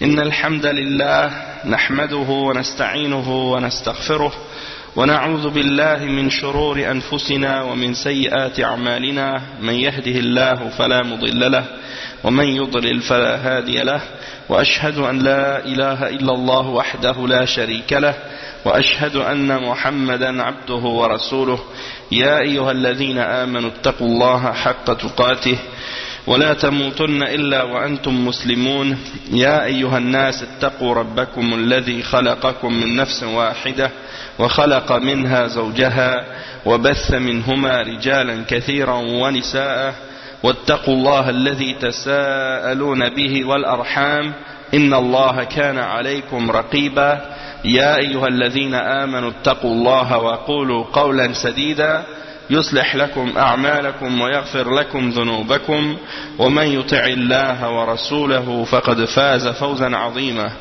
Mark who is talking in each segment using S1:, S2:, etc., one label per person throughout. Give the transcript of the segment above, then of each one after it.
S1: إن الحمد لله نحمده ونستعينه ونستغفره ونعوذ بالله من شرور أنفسنا ومن سيئات أعمالنا من يهده الله فلا مضل له ومن يضلل فلا هادي له وأشهد أن لا إله إلا الله وحده لا شريك له وأشهد أن محمدا عبده ورسوله يا أيها الذين آمنوا اتقوا الله حق تقاته ولا تموتن إلا وأنتم مسلمون يا أيها الناس اتقوا ربكم الذي خلقكم من نفس واحدة وخلق منها زوجها وبث منهما رجالا كثيرا ونساء واتقوا الله الذي تساءلون به والأرحام إن الله كان عليكم رقيبا يا أيها الذين آمنوا اتقوا الله وقولوا قولا سديدا يصلح لكم أعمالكم ويغفر لكم ذنوبكم ومن يطع الله ورسوله فقد فاز فوزا عظيما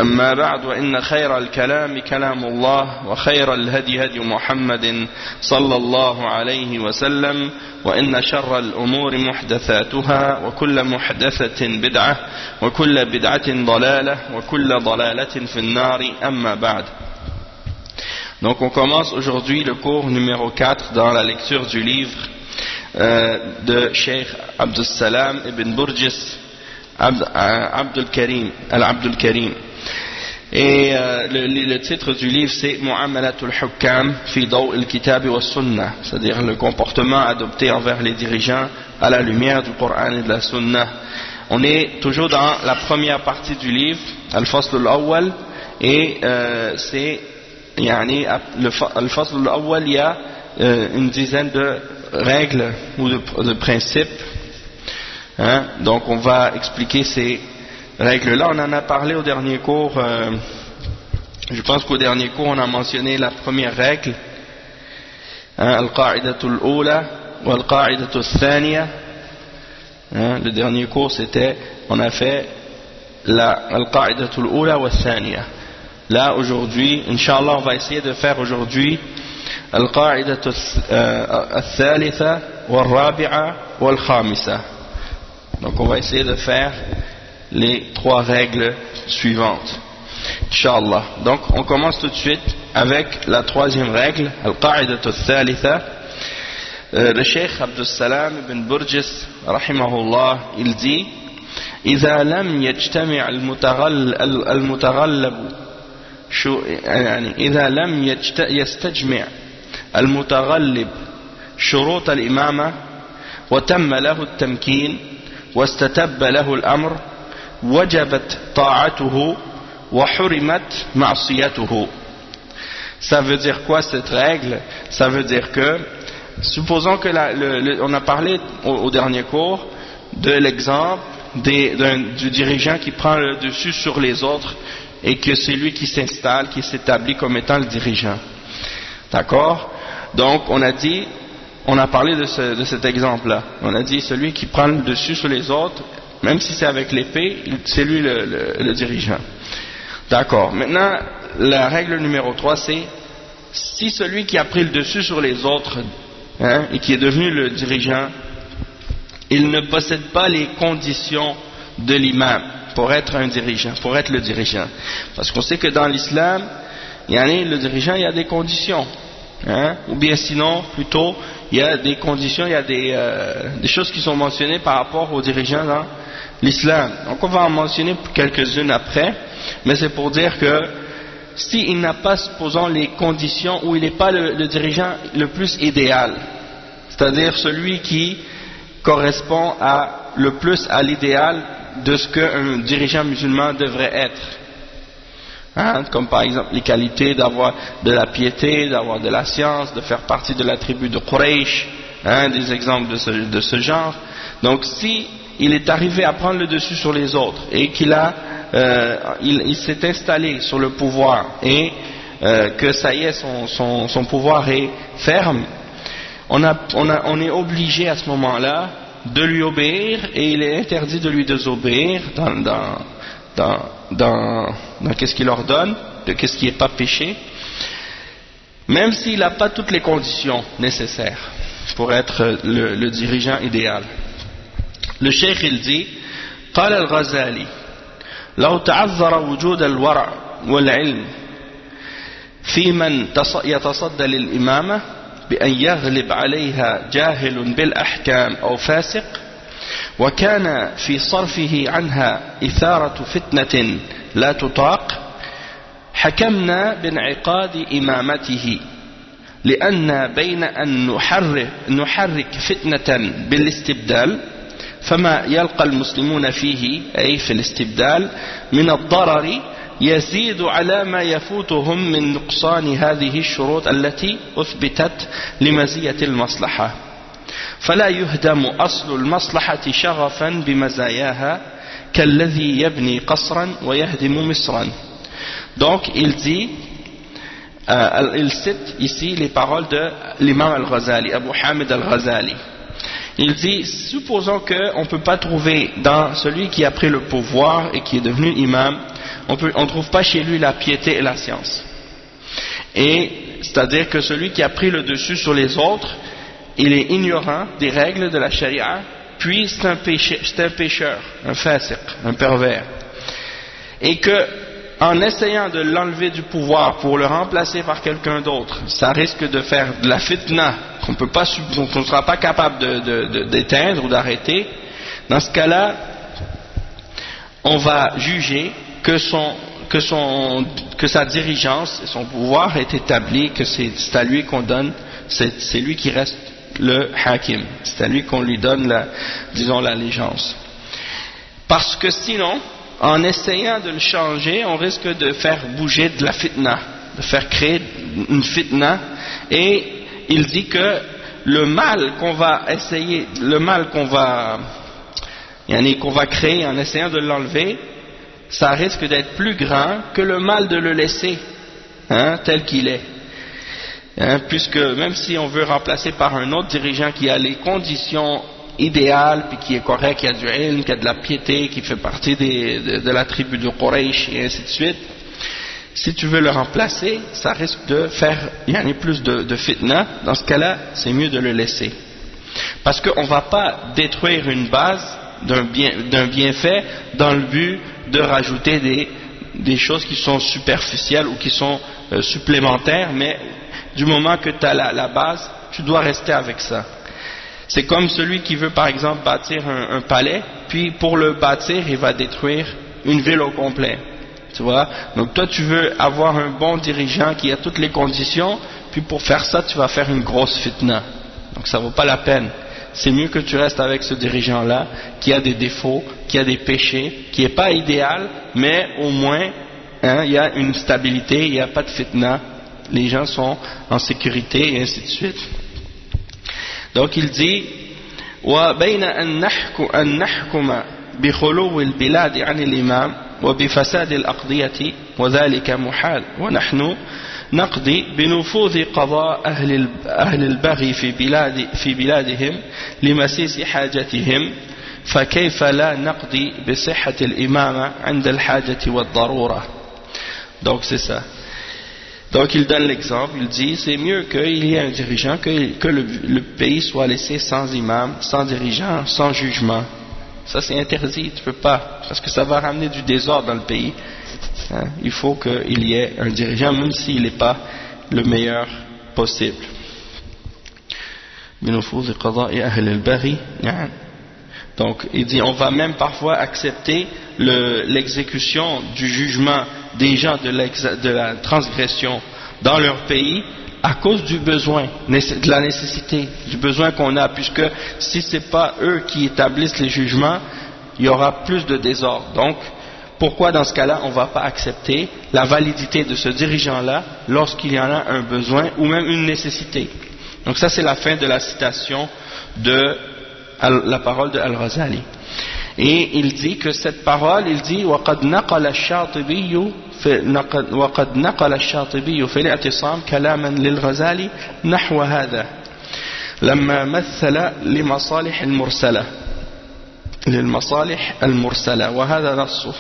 S1: أما بعد وإن خير الكلام كلام الله وخير الهدي هدي محمد صلى الله عليه وسلم وإن شر الأمور محدثاتها وكل محدثة بدعة وكل بدعة ضلالة وكل ضلالة في النار أما بعد. Donc on commence aujourd'hui le cours numéro 4 dans la lecture du livre de Cheikh Abdul Salam ibn Burjis Abdul Karim. Et le titre du livre c'est Mu'amalatul Hukam fi Daw' al-Kitab wa Sunnah, c'est-à-dire le comportement adopté envers les dirigeants à la lumière du Coran et de la Sunnah. On est toujours dans la première partie du livre, Al-Fasl al-Awwal, et c'est le Fasl al-Awwal, il y a une dizaine de règles ou de principes. Donc on va expliquer ces règles-là. On en a parlé au dernier cours. Je pense qu'au dernier cours on a mentionné la première règle, Al-Qa'idatul Ula wa Al-Qa'idatul Thaniya. Le dernier cours c'était, on a fait Al-Qa'idatul Ula wa Thaniya. Là aujourd'hui, Inch'Allah, on va essayer de faire aujourd'hui Al-Qa'idatul Thalitha wa Al-Rabi'a wa Al-Khamisa. Donc on va essayer de faire les trois règles suivantes, Inch'Allah. Donc on commence tout de suite avec la troisième règle, Al-Qa'idatul Thalitha. Le Cheikh Abdul Salam ibn Burjis rahimahullah, il dit إذا لم يجتمع المتغلب إذا لم يستجمع المتغلب شروط الإمامة وتم له التمكين واستتب له الأمر وجبت طاعته وحرمت معصيته. Ça veut dire quoi cette règle? Ça veut dire que, supposons que on a parlé au dernier cours de l'exemple du dirigeant qui prend le dessus sur les autres et que c'est lui qui s'installe, qui s'établit comme étant le dirigeant. D'accord? Donc on a parlé de cet exemple-là. On a dit celui qui prend le dessus sur les autres, même si c'est avec l'épée, c'est lui le dirigeant. D'accord. Maintenant, la règle numéro 3, c'est si celui qui a pris le dessus sur les autres et qui est devenu le dirigeant, il ne possède pas les conditions de l'imam pour être un dirigeant, pour être le dirigeant. Parce qu'on sait que dans l'islam, le dirigeant, il y a des conditions. Ou bien sinon, plutôt, il y a des conditions, il y a des choses qui sont mentionnées par rapport aux dirigeants dans l'islam. Donc on va en mentionner quelques-unes après, mais c'est pour dire que s'il n'a pas, supposons, les conditions, ou il n'est pas le dirigeant le plus idéal, c'est-à-dire celui qui correspond le plus à l'idéal de ce qu'un dirigeant musulman devrait être. Comme par exemple les qualités d'avoir de la piété, d'avoir de la science, de faire partie de la tribu de Quraysh, des exemples de ce genre. Donc si il est arrivé à prendre le dessus sur les autres et qu'il il s'est installé sur le pouvoir et que ça y est, son pouvoir est ferme, on est obligé à ce moment-là de lui obéir, et il est interdit de lui désobéir dans qu'est-ce qu'il ordonne, de qu'est-ce qui n'est pas péché, même s'il n'a pas toutes les conditions nécessaires pour être le dirigeant idéal. Le cheikh il dit قال الغزالي لو تعذر وجود الورع والعلم في من يتصدى للإمامة بأن يغلب عليها جاهل بالأحكام أو فاسق وكان في صرفه عنها إثارة فتنة لا تطاق حكمنا بانعقاد إمامته لأن بين أن نحرك فتنة بالاستبدال فما يلقى المسلمون فيه أي في الاستبدال من الضرر يزيد على ما يفوتهم من نقصان هذه الشروط التي أثبتت لمزية المصلحة فلا يهدم أصل المصلحة شغفا بمزاياها كالذي يبني قصرا ويهدم مصرا. Donc il dit, il cite ici les paroles de l'imam al-Ghazali, Abu Hamid al-Ghazali. Il dit, supposons qu'on ne peut pas trouver dans celui qui a pris le pouvoir et qui est devenu imam, on ne trouve pas chez lui la piété et la science. Et c'est-à-dire que celui qui a pris le dessus sur les autres, il est ignorant des règles de la charia, puis c'est un pécheur, un fasiq, un pervers. Et que en essayant de l'enlever du pouvoir pour le remplacer par quelqu'un d'autre, ça risque de faire de la fitna qu'on ne sera pas capable d'éteindre ou d'arrêter. Dans ce cas-là, on va juger que sa dirigeance et son pouvoir est établi, que c'est à lui qu'on donne, c'est lui qui reste le hakim, c'est à lui qu'on lui donne l'allégeance. Parce que sinon, en essayant de le changer, on risque de faire bouger de la fitna, de faire créer une fitna, et il dit que le mal qu'on va créer en essayant de l'enlever, ça risque d'être plus grand que le mal de le laisser tel qu'il est. Puisque même si on veut remplacer par un autre dirigeant qui a les conditions idéal, puis qui est correct, qui a du ilm, qui a de la piété, qui fait partie de la tribu de Quraysh et ainsi de suite, si tu veux le remplacer, ça risque de faire plus de fitna. Dans ce cas-là, c'est mieux de le laisser, parce qu'on ne va pas détruire une base d'un bienfait dans le but de rajouter des choses qui sont superficielles ou qui sont supplémentaires, mais du moment que tu as la base, tu dois rester avec ça. C'est comme celui qui veut par exemple bâtir un palais, puis pour le bâtir, il va détruire une ville au complet. Tu vois? Donc toi tu veux avoir un bon dirigeant qui a toutes les conditions, puis pour faire ça tu vas faire une grosse fitna. Donc ça vaut pas la peine. C'est mieux que tu restes avec ce dirigeant-là, qui a des défauts, qui a des péchés, qui n'est pas idéal, mais au moins il y a une stabilité, il n'y a pas de fitna, les gens sont en sécurité et ainsi de suite. Donc il dit وبين أن نحكم بخلو البلاد عن الإمام وبفساد الأقضية وذلك محال ونحن نقضي بنفوذ قضاء أهل البغي في بلادهم لمسيس حاجتهم فكيف لا نقضي بصحة الإمامة عند الحاجة والضرورة. Donc c'est ça. Donc il donne l'exemple, il dit c'est mieux qu'il y ait un dirigeant que le pays soit laissé sans imam, sans dirigeant, sans jugement. Ça c'est interdit, tu peux pas, parce que ça va ramener du désordre dans le pays. Il faut qu'il y ait un dirigeant, même s'il n'est pas le meilleur possible. Donc il dit on va même parfois accepter l'exécution du jugement des gens de la transgression dans leur pays à cause du besoin, de la nécessité, du besoin qu'on a, puisque si ce n'est pas eux qui établissent les jugements, il y aura plus de désordre. Donc pourquoi dans ce cas-là on ne va pas accepter la validité de ce dirigeant-là lorsqu'il y en a un besoin ou même une nécessité. Donc ça c'est la fin de la citation de la parole de Al-Ghazali. Et il dit que cette parole, il dit وَقَدْ نَقَلَ الشاطبي في الاعتصام كلاما للغزالي نحو هذا لما مثل للمصالح المرسلة وهذا نصه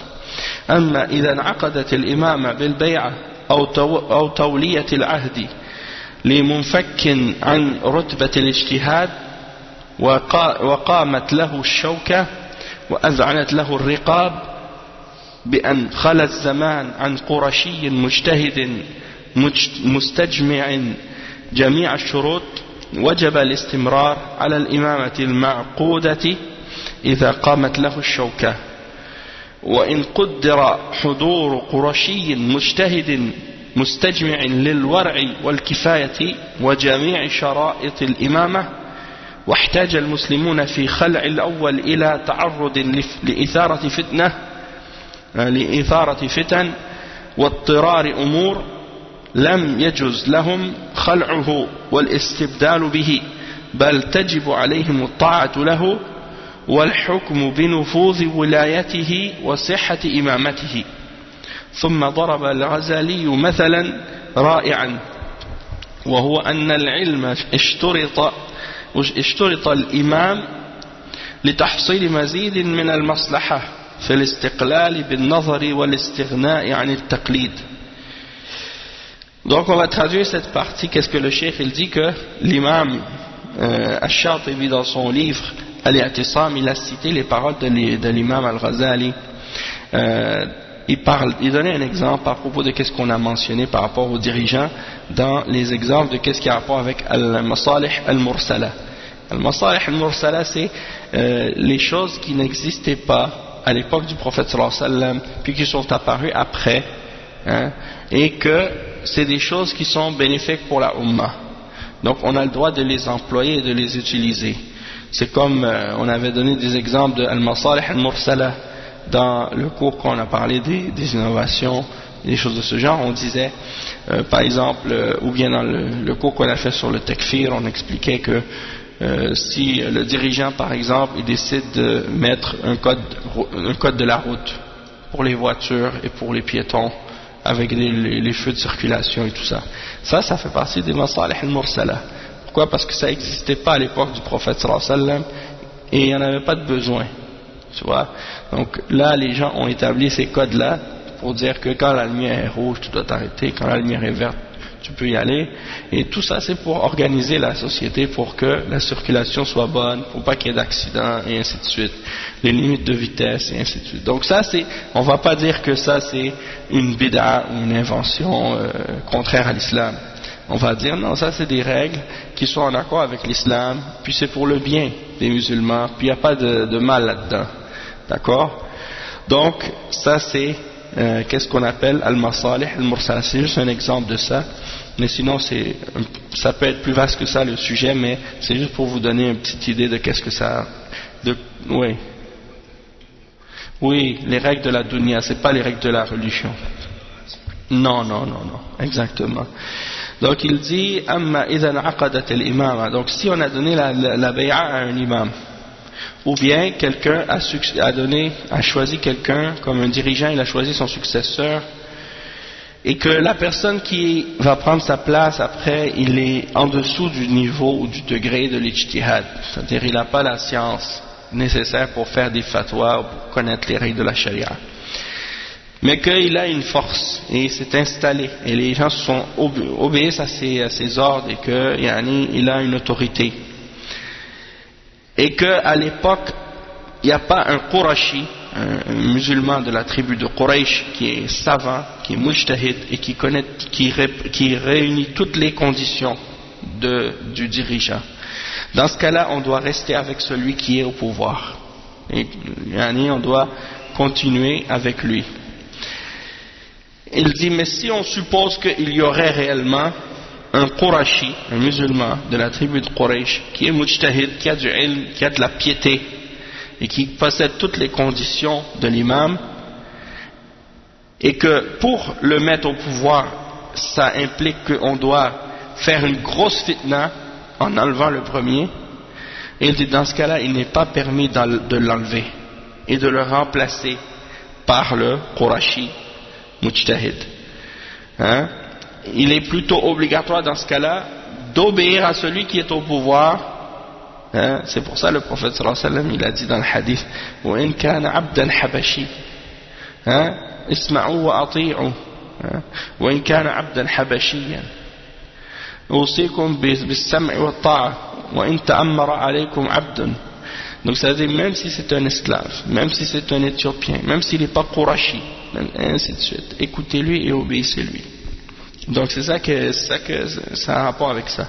S1: أما إذا انعقدت الإمامة بالبيعة أو تولية العهد لمنفك عن رتبة الاجتهاد وقامت له الشوكة وأذعنت له الرقاب بأن خلى الزمان عن قرشي مجتهد مستجمع جميع الشروط وجب الاستمرار على الإمامة المعقودة إذا قامت له الشوكة وإن قدر حضور قرشي مجتهد مستجمع للورع والكفاية وجميع شرائط الإمامة واحتاج المسلمون في خلع الأول إلى تعرض لإثارة فتن واضطرار أمور لم يجوز لهم خلعه والاستبدال به بل تجب عليهم الطاعة له والحكم بنفوذ ولايته وصحة إمامته. ثم ضرب الغزالي مثلا رائعا وهو أن العلم اشترط الإمام لتحصيل مزيد من المصلحة في الاستقلال بالنظر والاستغناء عن التقليد. Donc on va traduire cette partie. Qu'est-ce que le cheikh il dit que l'imam Ash-Shatibi dans son livre Al-I'tisam il a cité les paroles de l'imam Al-Ghazali. Il donnait un exemple à propos de qu'est-ce qu'on a mentionné par rapport aux dirigeants dans les exemples de qu'est-ce qui a rapport avec Al-Masalih Al-Mursala. Al-Masalih Al-Mursala c'est les choses qui n'existaient pas à l'époque du prophète sallallahu alayhi wa sallam puis qui sont apparues après, hein, et que c'est des choses qui sont bénéfiques pour la Ummah. Donc on a le droit de les employer et de les utiliser. C'est comme on avait donné des exemples de Al-Masalih Al-Mursala dans le cours qu'on a parlé des innovations, des choses de ce genre. On disait par exemple, ou bien dans le cours qu'on a fait sur le Takfir, on expliquait que si le dirigeant par exemple il décide de mettre un code de la route pour les voitures et pour les piétons avec les feux de circulation et tout ça, ça fait partie des Masalih al-Mursala. Pourquoi? Parce que ça n'existait pas à l'époque du prophète sallallahu alayhi wa sallam et il n'y en avait pas de besoin, tu vois. Donc là les gens ont établi ces codes là pour dire que quand la lumière est rouge tu dois t'arrêter, quand la lumière est verte tu peux y aller, et tout ça c'est pour organiser la société pour que la circulation soit bonne, pour pas qu'il y ait d'accidents et ainsi de suite, les limites de vitesse et ainsi de suite. Donc ça c'est, on va pas dire que ça c'est une bid'a ou une invention contraire à l'islam. On va dire non, ça c'est des règles qui sont en accord avec l'islam, puis c'est pour le bien des musulmans, puis il n'y a pas de mal là-dedans, d'accord? Donc ça c'est qu'est-ce qu'on appelle al-masalih al-mursala. C'est juste un exemple de ça, mais sinon ça peut être plus vaste que ça le sujet, mais c'est juste pour vous donner une petite idée de qu'est-ce que ça oui, les règles de la dunya, c'est pas les règles de la religion. Non, exactement. Donc il dit amma idhan aqadat al-imama. Donc si on a donné la bay'a à un imam, ou bien quelqu'un a choisi quelqu'un comme un dirigeant, il a choisi son successeur, et que la personne qui va prendre sa place après, il est en dessous du niveau ou du degré de l'ijtihad, c'est-à-dire il n'a pas la science nécessaire pour faire des fatwas ou pour connaître les règles de la charia, mais qu'il a une force et il s'est installé et les gens obéissent à ses ordres et qu'il a une autorité, et qu'à l'époque il n'y a pas un Qurashi, un musulman de la tribu de Quraysh qui est savant, qui est mujtahid et qui réunit toutes les conditions du dirigeant. Dans ce cas-là, on doit rester avec celui qui est au pouvoir et on doit continuer avec lui. Il dit, mais si on suppose qu'il y aurait réellement un Qurashi, un musulman de la tribu de Quraysh qui est mujtahid, qui a du ilm, qui a de la piété et qui possède toutes les conditions de l'imam, et que pour le mettre au pouvoir ça implique qu'on doit faire une grosse fitna en enlevant le premier, et il dit dans ce cas-là il n'est pas permis de l'enlever et de le remplacer par le Qurashi mujtahid, hein? Il est plutôt obligatoire dans ce cas-là d'obéir à celui qui est au pouvoir, hein? C'est pour ça le prophète sallallahu alayhi wa sallam il a dit dans le hadith wa in kana abdan habashi, hein? Isma'u wa ati'u, wa in kana abdan habashiyan usikum bis-sam'i wa ta'a wa in ta'ammara alaykum abdun. Donc ça veut dire même si c'est un esclave, même si c'est un éthiopien, même s'il n'est pas Qurashi, et ainsi de suite. Écoutez-lui et obéissez-lui. Donc c'est ça a un rapport avec ça.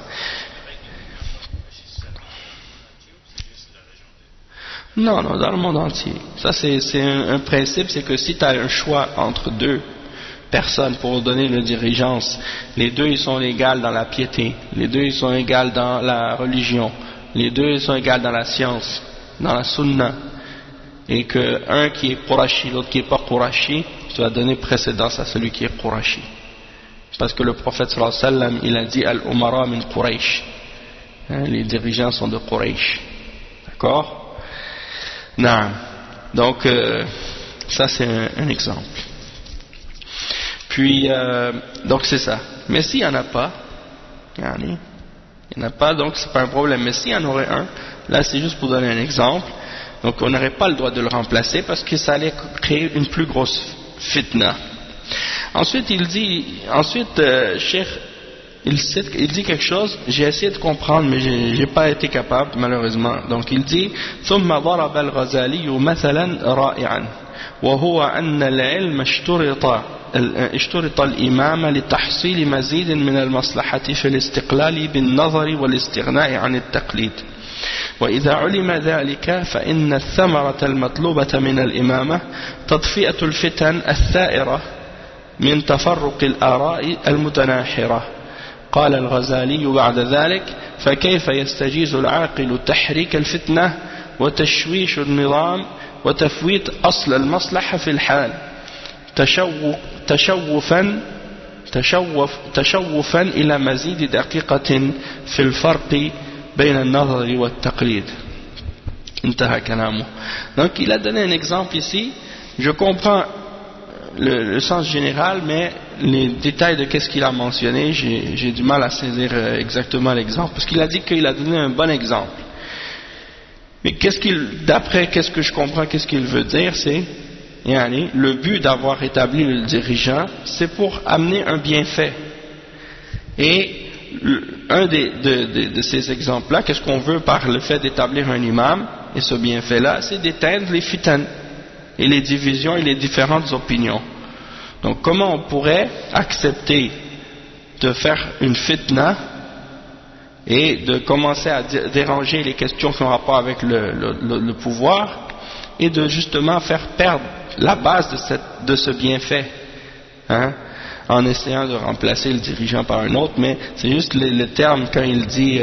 S1: Non, dans le monde entier. Ça c'est un principe, c'est que si tu as un choix entre deux personnes pour donner une dirigeance, les deux ils sont égaux dans la piété, les deux ils sont égaux dans la religion, les deux ils sont égaux dans la science, dans la sunna, et que un qui est Qurashi, l'autre qui est pas Qurashi, tu vas donner précédence à celui qui est Qurashi. Parce que le prophète sallallahu alayhi wa sallam, il a dit Al-Umara min Quraysh, les dirigeants sont de Quraysh. D'accord? Non. Donc ça c'est un exemple. Puis donc c'est ça. Mais s'il n'y en a pas, donc c'est pas un problème. Mais s'il y en aurait un, là c'est juste pour donner un exemple. Donc on n'aurait pas le droit de le remplacer parce que ça allait créer une plus grosse fitna. Ensuite Cheikh il dit quelque chose, j'ai essayé de comprendre mais j'ai pas été capable malheureusement. Donc il dit ثم ضرب الغزالي مثلا رائعا وهو أن العلم اشترط الإمام لتحصيل مزيد من المصلحة في الاستقلال بالنظر والاستغناء عن التقليد، وإذا علم ذلك فإن الثمرة المطلوبة من الإمامة تطفئة الفتن الثائرة من تفرق الآراء المتناحرة. قال الغزالي بعد ذلك فكيف يستجيز العاقل تحريك الفتنة وتشويش النظام وتفويت أصل المصلحة في الحال تشوفا إلى مزيد دقيقة في الفرق بين النظر والتقليد. انتهى كلامه. Donc il a donné un exemple ici. Je comprends le sens général, mais les détails de qu'est-ce qu'il a mentionné, j'ai du mal à saisir exactement l'exemple, parce qu'il a dit qu'il a donné un bon exemple. Mais d'après qu'est-ce que je comprends, qu'est-ce qu'il veut dire, c'est le but d'avoir établi le dirigeant, c'est pour amener un bienfait. Et un de ces exemples-là, qu'est-ce qu'on veut par le fait d'établir un imam, et ce bienfait-là, c'est d'éteindre les fitan et les divisions et les différentes opinions. Donc comment on pourrait accepter de faire une fitna et de commencer à déranger les questions qui ont rapport avec le pouvoir et de justement faire perdre la base de ce bienfait, en essayant de remplacer le dirigeant par un autre. Mais c'est juste le terme quand il dit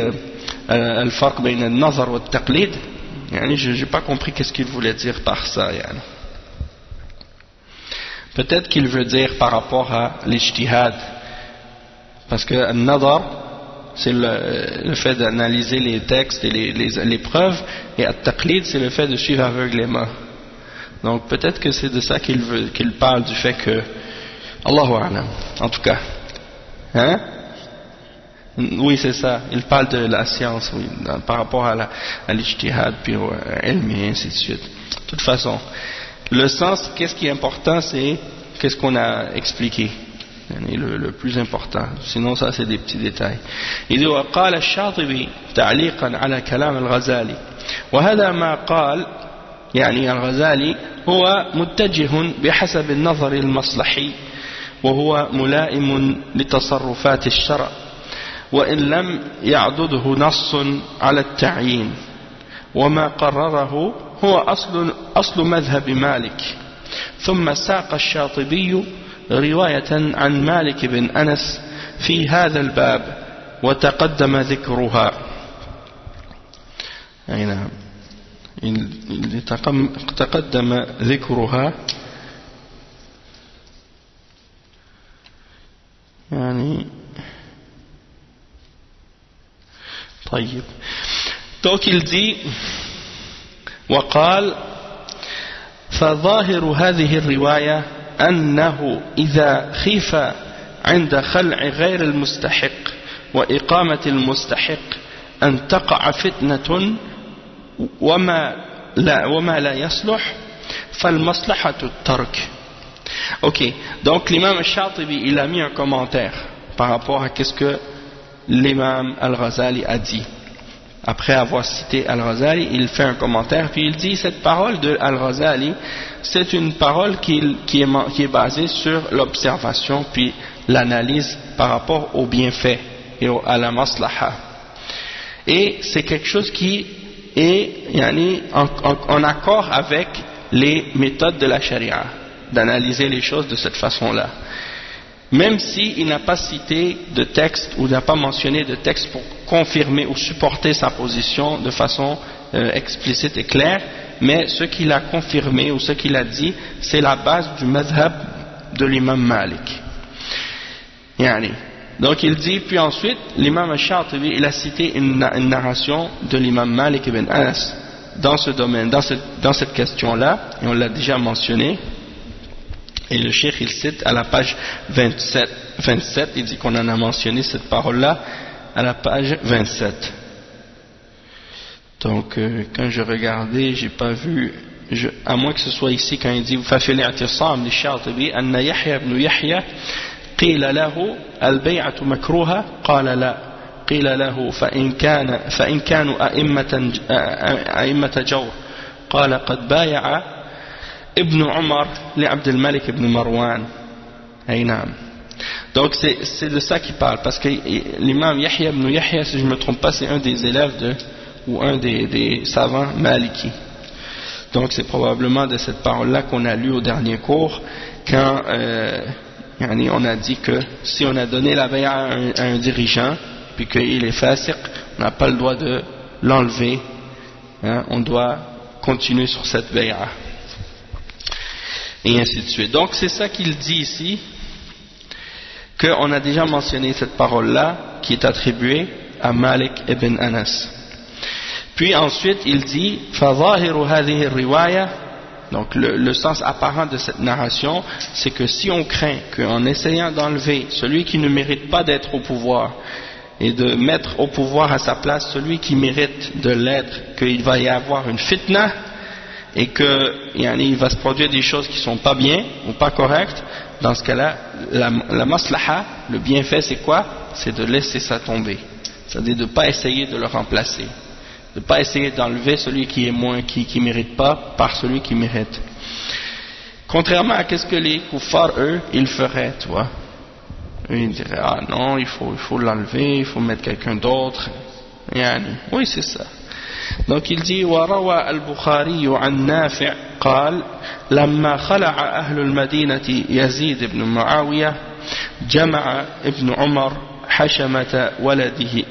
S1: al-farq bayn al-nazar wa al-taqlid, j'ai pas compris qu'est-ce qu'il voulait dire par ça. Peut-être qu'il veut dire par rapport à l'ijtihad, parce que al-nazar c'est le fait d'analyser les textes et les preuves, et al-taqlid c'est le fait de suivre aveuglément. Donc peut-être que c'est de ça qu'il parle, du fait que Allahu a'lam, en tout cas. Oui, c'est ça. Il parle de la science, oui, par rapport à l'ijtihad, puis au ilm et ainsi de suite. De toute façon, le sens, qu'est-ce qui est important, c'est qu'est-ce qu'on a expliqué. Le plus important. Sinon, ça, c'est des petits détails. Il dit وقال الشاطبي تعليقا على كلام الغزالي وهذا ما قال الغزالي هو متجه بحسب النظر المصلحي وهو ملائم لتصرفات الشرع وإن لم يعضده نص على التعيين وما قرره هو أصل مذهب مالك. ثم ساق الشاطبي رواية عن مالك بن أنس في هذا الباب وتقدم ذكرها. نعم تقدم ذكرها طيب. Donc il dit وقال فظاهر هذه الرواية أنه إذا خيف عند خلع غير المستحق وإقامة المستحق أن تقع فتنة وما لا يصلح فالمصلحة الترك. Ok, donc l'imam al-Shatibi il a mis un commentaire par rapport à qu'est-ce que l'imam al-Ghazali a dit. Après avoir cité al-Ghazali, il fait un commentaire puis il dit cette parole de al-Ghazali c'est une parole qui est basée sur l'observation puis l'analyse par rapport aux bienfaits et à la maslaha. Et c'est quelque chose qui est en accord avec les méthodes de la charia, d'analyser les choses de cette façon-là. Même s'il n'a pas cité de texte ou n'a pas mentionné de texte pour confirmer ou supporter sa position de façon explicite et claire, mais ce qu'il a confirmé ou ce qu'il a dit, c'est la base du madhab de l'imam Malik. Donc il dit, puis ensuite, l'imam al-Shatibi, il a cité une narration de l'imam Malik ibn Anas dans ce domaine, dans cette question-là, et on l'a déjà mentionné. Et le cheikh il cite à la page 27, il dit qu'on en a mentionné cette parole-là à la page 27. Donc quand je regardais, j'ai pas vu, à moins que ce soit ici quand il dit ففي الاعتصام للشاطبي أن يحيى بن يحيى قيل له البيعة مكروهة قال لا قيل له فإن كانوا أئمة جور قال قد بايع ابن عمر لعبد الملك بن مروان. Donc c'est de ça qu'il parle, parce que l'imam Yahya ibn Yahya, si je ne me trompe pas, c'est un des élèves ou un des savants maliki. Donc c'est probablement de cette parole-là qu'on a lu au dernier cours, quand on a dit que si on a donné la bay'a à un dirigeant, puis qu'il est fasiq, on n'a pas le droit de l'enlever, on doit continuer sur cette bay'a. Et ainsi de suite. Donc c'est ça qu'il dit ici, qu'on a déjà mentionné cette parole-là, qui est attribuée à Malik ibn Anas. Puis ensuite il dit فَظَاهِرُ هَذِهِ الرِّوَايَةِ. Donc le sens apparent de cette narration, c'est que si on craint qu'en essayant d'enlever celui qui ne mérite pas d'être au pouvoir et de mettre au pouvoir à sa place celui qui mérite de l'être, qu'il va y avoir une fitna et qu'il va se produire des choses qui ne sont pas bien ou pas correctes, dans ce cas-là, la maslaha, le bienfait, c'est quoi? C'est de laisser ça tomber. C'est-à-dire de ne pas essayer de le remplacer. De ne pas essayer d'enlever celui qui est moins, qui ne mérite pas, par celui qui mérite. Contrairement à ce que les kuffars, eux, ils feraient, tu vois. Eux, ils diraient, ah non, il faut l'enlever, il faut mettre quelqu'un d'autre. Oui, c'est ça. Donc il dit وروى البخاري عن نافع قال لما خلع أهل المدينة يزيد بن معاوية جمع ابن عمر حشمة ولده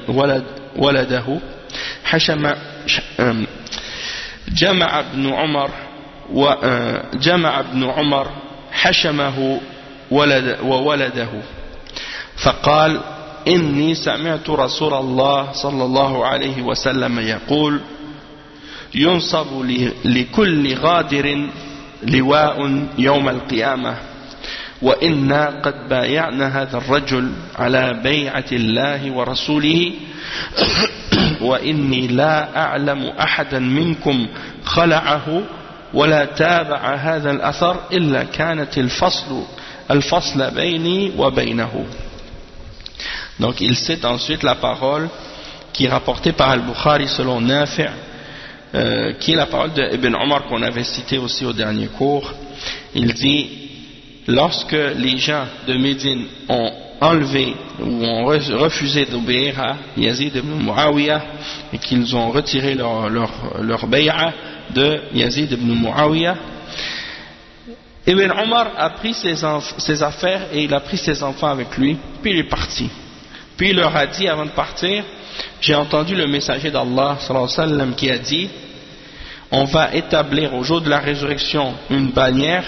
S1: جمع ابن عمر حشمه وولده فقال إني سمعت رسول الله صلى الله عليه وسلم يقول ينصب لكل غادر لواء يوم القيامة وإنا قد بايعنا هذا الرجل على بيعة الله ورسوله وإني لا أعلم أحدا منكم خلعه ولا تابع هذا الأثر إلا كانت الفصل بيني وبينه. Donc il cite ensuite la parole qui est rapportée par Al-Bukhari selon Nafi', qui est la parole d'Ibn Omar qu'on avait citée aussi au dernier cours. Il dit, lorsque les gens de Médine ont enlevé ou ont refusé d'obéir à Yazid ibn Muawiyah et qu'ils ont retiré leur bay'a de Yazid ibn Muawiyah, Ibn Omar a pris ses affaires et il a pris ses enfants avec lui, puis il est parti. Puis il leur a dit avant de partir, j'ai entendu le messager d'Allah sallallahu alayhi wa sallam qui a dit, on va établir au jour de la résurrection une bannière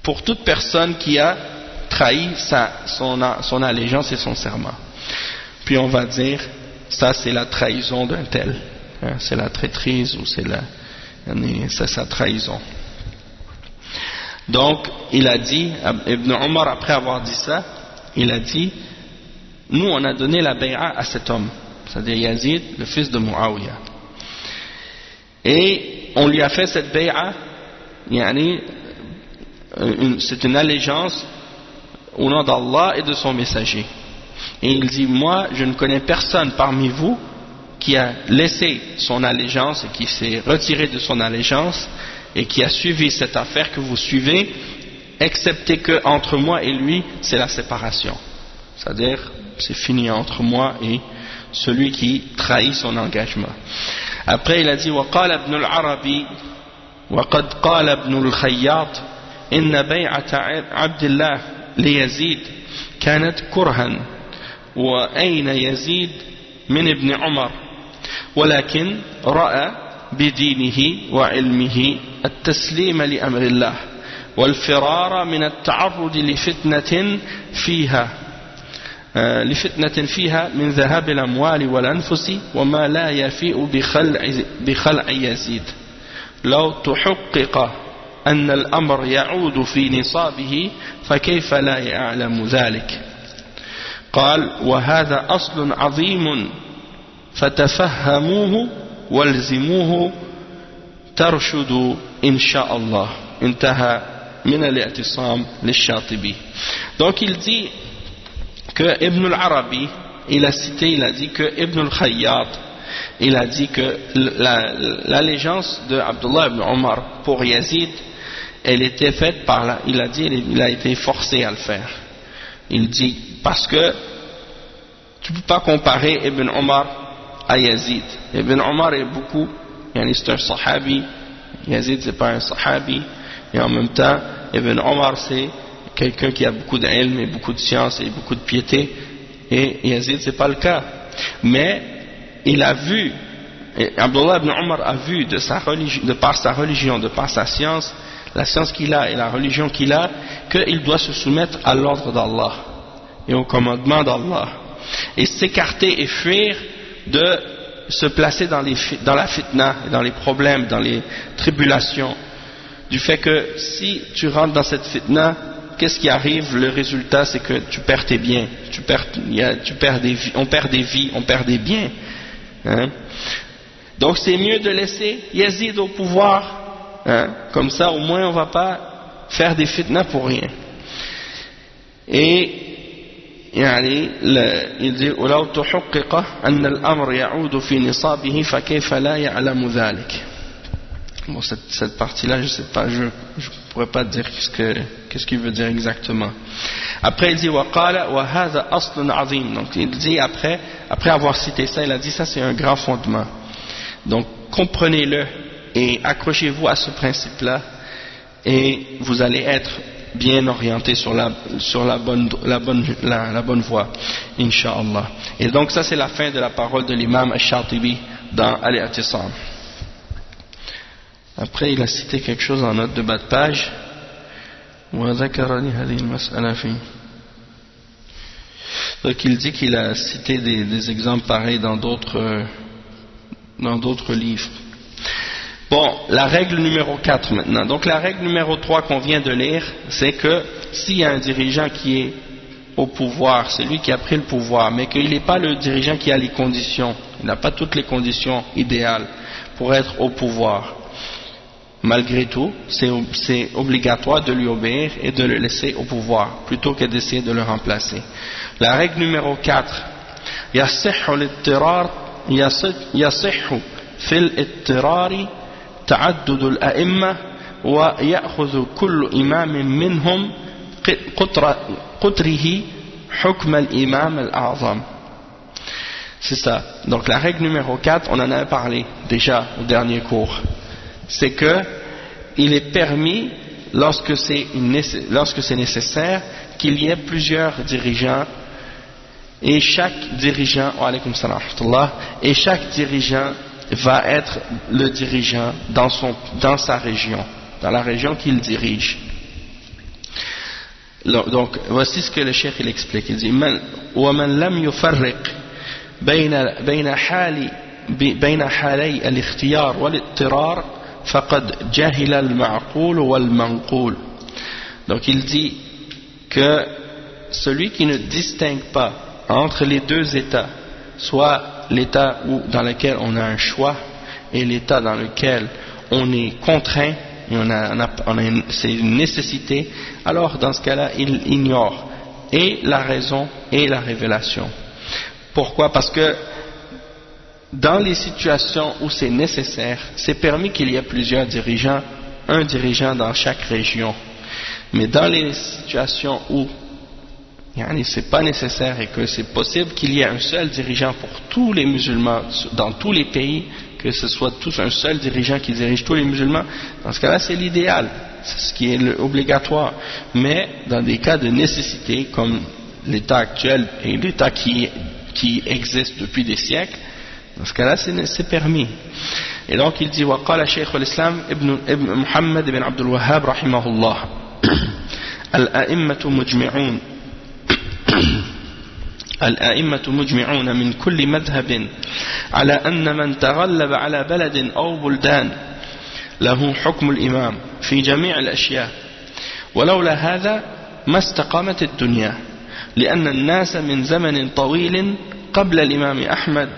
S1: pour toute personne qui a trahi son allégeance et son serment. Puis on va dire, ça c'est la trahison d'un tel, c'est la traîtrise ou c'est sa trahison. Donc il a dit, Ibn Omar après avoir dit ça, il a dit, nous on a donné la bay'a à cet homme, c'est-à-dire Yazid, le fils de Muawiyah, et on lui a fait cette bay'a, c'est une allégeance au nom d'Allah et de son messager. Et il dit, moi je ne connais personne parmi vous qui a laissé son allégeance et qui s'est retiré de son allégeance et qui a suivi cette affaire que vous suivez, excepté que entre moi et lui c'est la séparation, c'est-à-dire c'est fini entre moi et celui qui trahit son engagement. Après il a dit وقال ابن العربي وقد قال ابن الخياط إن بيعة عبد الله ليزيد كانت كرها وأين يزيد من ابن عمر ولكن رأى بدينه وعلمه التسليم لأمر الله والفرار من التعرض لفتنة فيها من ذهاب الأموال والأنفس وما لا يفيء بخلع يزيد لو تحقق أن الأمر يعود في نصابه فكيف لا يعلم ذلك قال وهذا أصل عظيم فتفهموه والزموه ترشدوا إن شاء الله انتهى من الاعتصام للشاطبي. Donc il dit que Ibn al-Arabi il a dit que Ibn al-Khayyat il a dit que l'allégeance de Abdullah ibn Omar pour Yazid elle était faite par il a été forcé à le faire. Il dit parce que tu ne peux pas comparer Ibn Omar à Yazid. Ibn Omar est beaucoup, c'est un sahabi, Yazid c'est pas un sahabi, et en même temps Ibn Omar c'est quelqu'un qui a beaucoup d'ilm et beaucoup de science et beaucoup de piété, et Yazid c'est pas le cas. Mais il a vu, Abdullah ibn Omar a vu de par sa religion, de par sa science, la science qu'il a et la religion qu'il a, qu'il doit se soumettre à l'ordre d'Allah et au commandement d'Allah et s'écarter et fuir de se placer dans la fitna, dans les problèmes, dans les tribulations, du fait que si tu rentres dans cette fitna, qu'est-ce qui arrive? Le résultat c'est que tu perds tes biens, on perd des vies, on perd des biens, hein? Donc c'est mieux de laisser Yazid au pouvoir, hein? Comme ça au moins on ne va pas faire des fitnas pour rien. Et il dit ولو تحقق أن الأمر يعود في نصابه فكيف لا يعلم ذلك. Bon, cette partie-là, je sais pas, je pourrais pas dire qu'est-ce qu'il veut dire exactement. Après, il dit وقال وهذا أصل عظيم. Donc, il dit après avoir cité ça, il a dit ça c'est un grand fondement. Donc, comprenez-le et accrochez-vous à ce principe-là et vous allez être bien orienté sur la bonne voie, Inch'Allah. Et donc ça c'est la fin de la parole de l'imam Al-Shatibi dans Al-I'tisam. Après il a cité quelque chose en note de bas de page. Donc il dit qu'il a cité des exemples pareils dans d'autres livres. Bon, la règle numéro 4 maintenant. Donc la règle numéro 3 qu'on vient de lire, c'est que s'il y a un dirigeant qui est au pouvoir, c'est lui qui a pris le pouvoir, mais qu'il n'est pas le dirigeant qui a les conditions, il n'a pas toutes les conditions idéales pour être au pouvoir, malgré tout, c'est obligatoire de lui obéir et de le laisser au pouvoir, plutôt que d'essayer de le remplacer. La règle numéro 4, يصح الاضطرار يصح في الاضطرار تعدد الأئمة ويأخذ كل إمام منهم قطره حكم الإمام الأعظم. C'est ça. Donc la règle numéro 4, on en a parlé déjà au dernier cours. C'est que il est permis, lorsque c'est nécessaire, qu'il y ait plusieurs dirigeants et chaque dirigeant, wa alaykoum salam wa rahmatullah, et chaque dirigeant va être le dirigeant dans sa région, dans la région qu'il dirige. Donc voici ce que le cheikh il explique. Il dit ومن لم يفرق بين حالي الاختيار والاضطرار فقد جهل المعقول والمنقول. Donc il dit que celui qui ne distingue pas entre les deux états, soit l'état dans lequel on a un choix et l'état dans lequel on est contraint et c'est une nécessité, alors dans ce cas-là il ignore et la raison et la révélation. Pourquoi? Parce que dans les situations où c'est nécessaire, c'est permis qu'il y ait plusieurs dirigeants, un dirigeant dans chaque région. Mais dans les situations où c'est pas nécessaire et que c'est possible qu'il y ait un seul dirigeant pour tous les musulmans dans tous les pays, que ce soit tous un seul dirigeant qui dirige tous les musulmans, dans ce cas-là c'est l'idéal, c'est ce qui est obligatoire. Mais dans des cas de nécessité comme l'état actuel et l'état qui existe depuis des siècles, dans ce cas-là c'est permis. Et donc il dit وقال شيخ الإسلام ابن محمد بن عبد الوهاب رحمه الله الأئمة مجمعون من كل مذهب على أن من تغلب على بلد أو بلدان له حكم الإمام في جميع الأشياء ولولا هذا ما استقامت الدنيا لأن الناس من زمن طويل قبل الإمام أحمد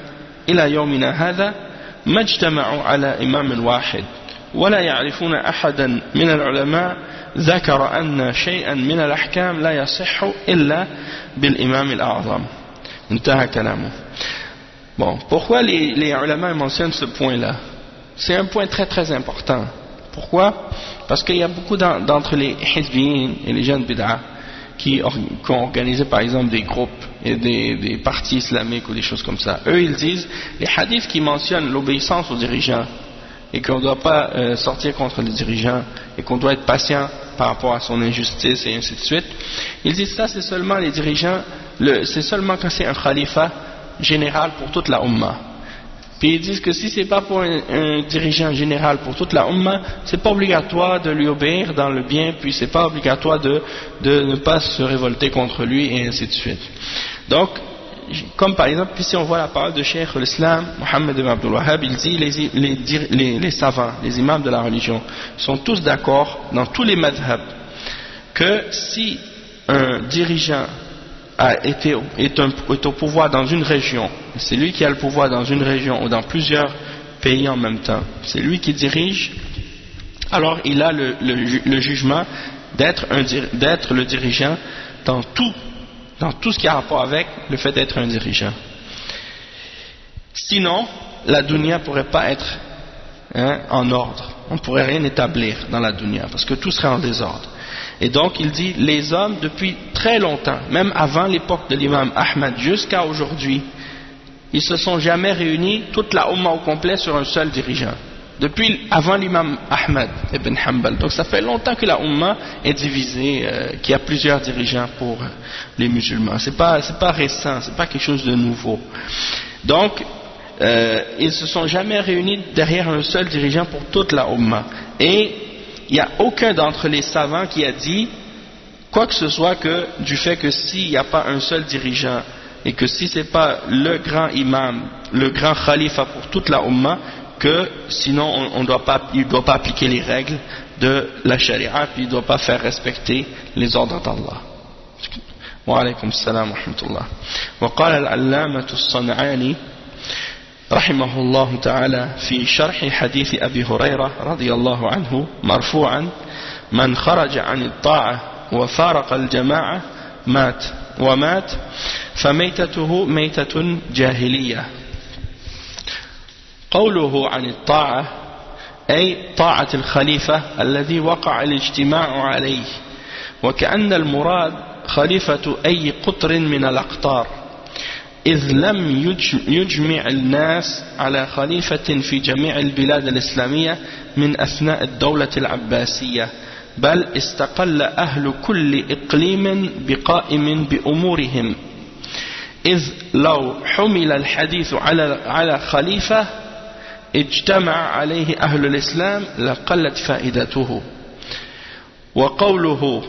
S1: إلى يومنا هذا ما اجتمعوا على إمام واحد ولا يعرفون أحدا من العلماء ذكر أن شيئا من الأحكام لا يصح إلا بالإمام الأعظم. انتهى كلامه. Bon, pourquoi les ulama mentionnent ce point-là? C'est un point très très important. Pourquoi? Parce qu'il y a beaucoup d'entre les hizbiyin et les jeunes bid'a qui ont organisé par exemple des groupes et des partis islamiques ou des choses comme ça. Eux ils disent, les hadiths qui mentionnent l'obéissance aux dirigeants et qu'on ne doit pas sortir contre les dirigeants et qu'on doit être patient par rapport à son injustice et ainsi de suite, ils disent ça c'est seulement les dirigeants, c'est seulement quand c'est un khalifa général pour toute la Ummah. Puis ils disent que si c'est pas pour un dirigeant général pour toute la Ummah, c'est pas obligatoire de lui obéir dans le bien, puis c'est pas obligatoire de ne pas se révolter contre lui et ainsi de suite. Donc, comme par exemple, ici on voit la parole de Cheikh l'Islam, Mohammed ibn Abdul Wahhab, il dit les savants, les imams de la religion, sont tous d'accord dans tous les madhhabs que si un dirigeant est au pouvoir dans une région, c'est lui qui a le pouvoir dans une région ou dans plusieurs pays en même temps, c'est lui qui dirige, alors il a le jugement d'être le dirigeant dans tout ce qui a rapport avec le fait d'être un dirigeant. Sinon, la dunya ne pourrait pas être en ordre. On ne pourrait rien établir dans la dunya parce que tout serait en désordre. Et donc, il dit, les hommes, depuis très longtemps, même avant l'époque de l'imam Ahmad jusqu'à aujourd'hui, ils se sont jamais réunis, toute la Ummah au complet, sur un seul dirigeant. Depuis avant l'imam Ahmad ibn Hanbal. Donc ça fait longtemps que la Ummah est divisée, qu'il y a plusieurs dirigeants pour les musulmans. C'est pas récent, c'est pas quelque chose de nouveau. Donc ils se sont jamais réunis derrière un seul dirigeant pour toute la Ummah. Et il n'y a aucun d'entre les savants qui a dit quoi que ce soit que du fait que s'il n'y a pas un seul dirigeant et que si c'est pas le grand imam, le grand khalifa pour toute la Ummah, que sinon il ne doit pas appliquer les règles de la charia, puis il ne doit pas faire respecter les ordres d'Allah. Wa alaykum salam wa rahmatullah. Wa qala al-allamah as-San'ani رحمه الله تعالى في شرح حديث أبي هريرة رضي الله عنه مرفوعا من خرج عن الطاعة وفارق الجماعة مات فميتته ميتة جاهلية. قوله عن الطاعة أي طاعة الخليفة الذي وقع الاجتماع عليه، وكأن المراد خليفة أي قطر من الأقطار، إذ لم يجمع الناس على خليفة في جميع البلاد الإسلامية من أثناء الدولة العباسية، بل استقل أهل كل إقليم بقائم بأمورهم، إذ لو حمل الحديث على خليفة اجتمع عليه أهل الإسلام لقلت فائدته. وقوله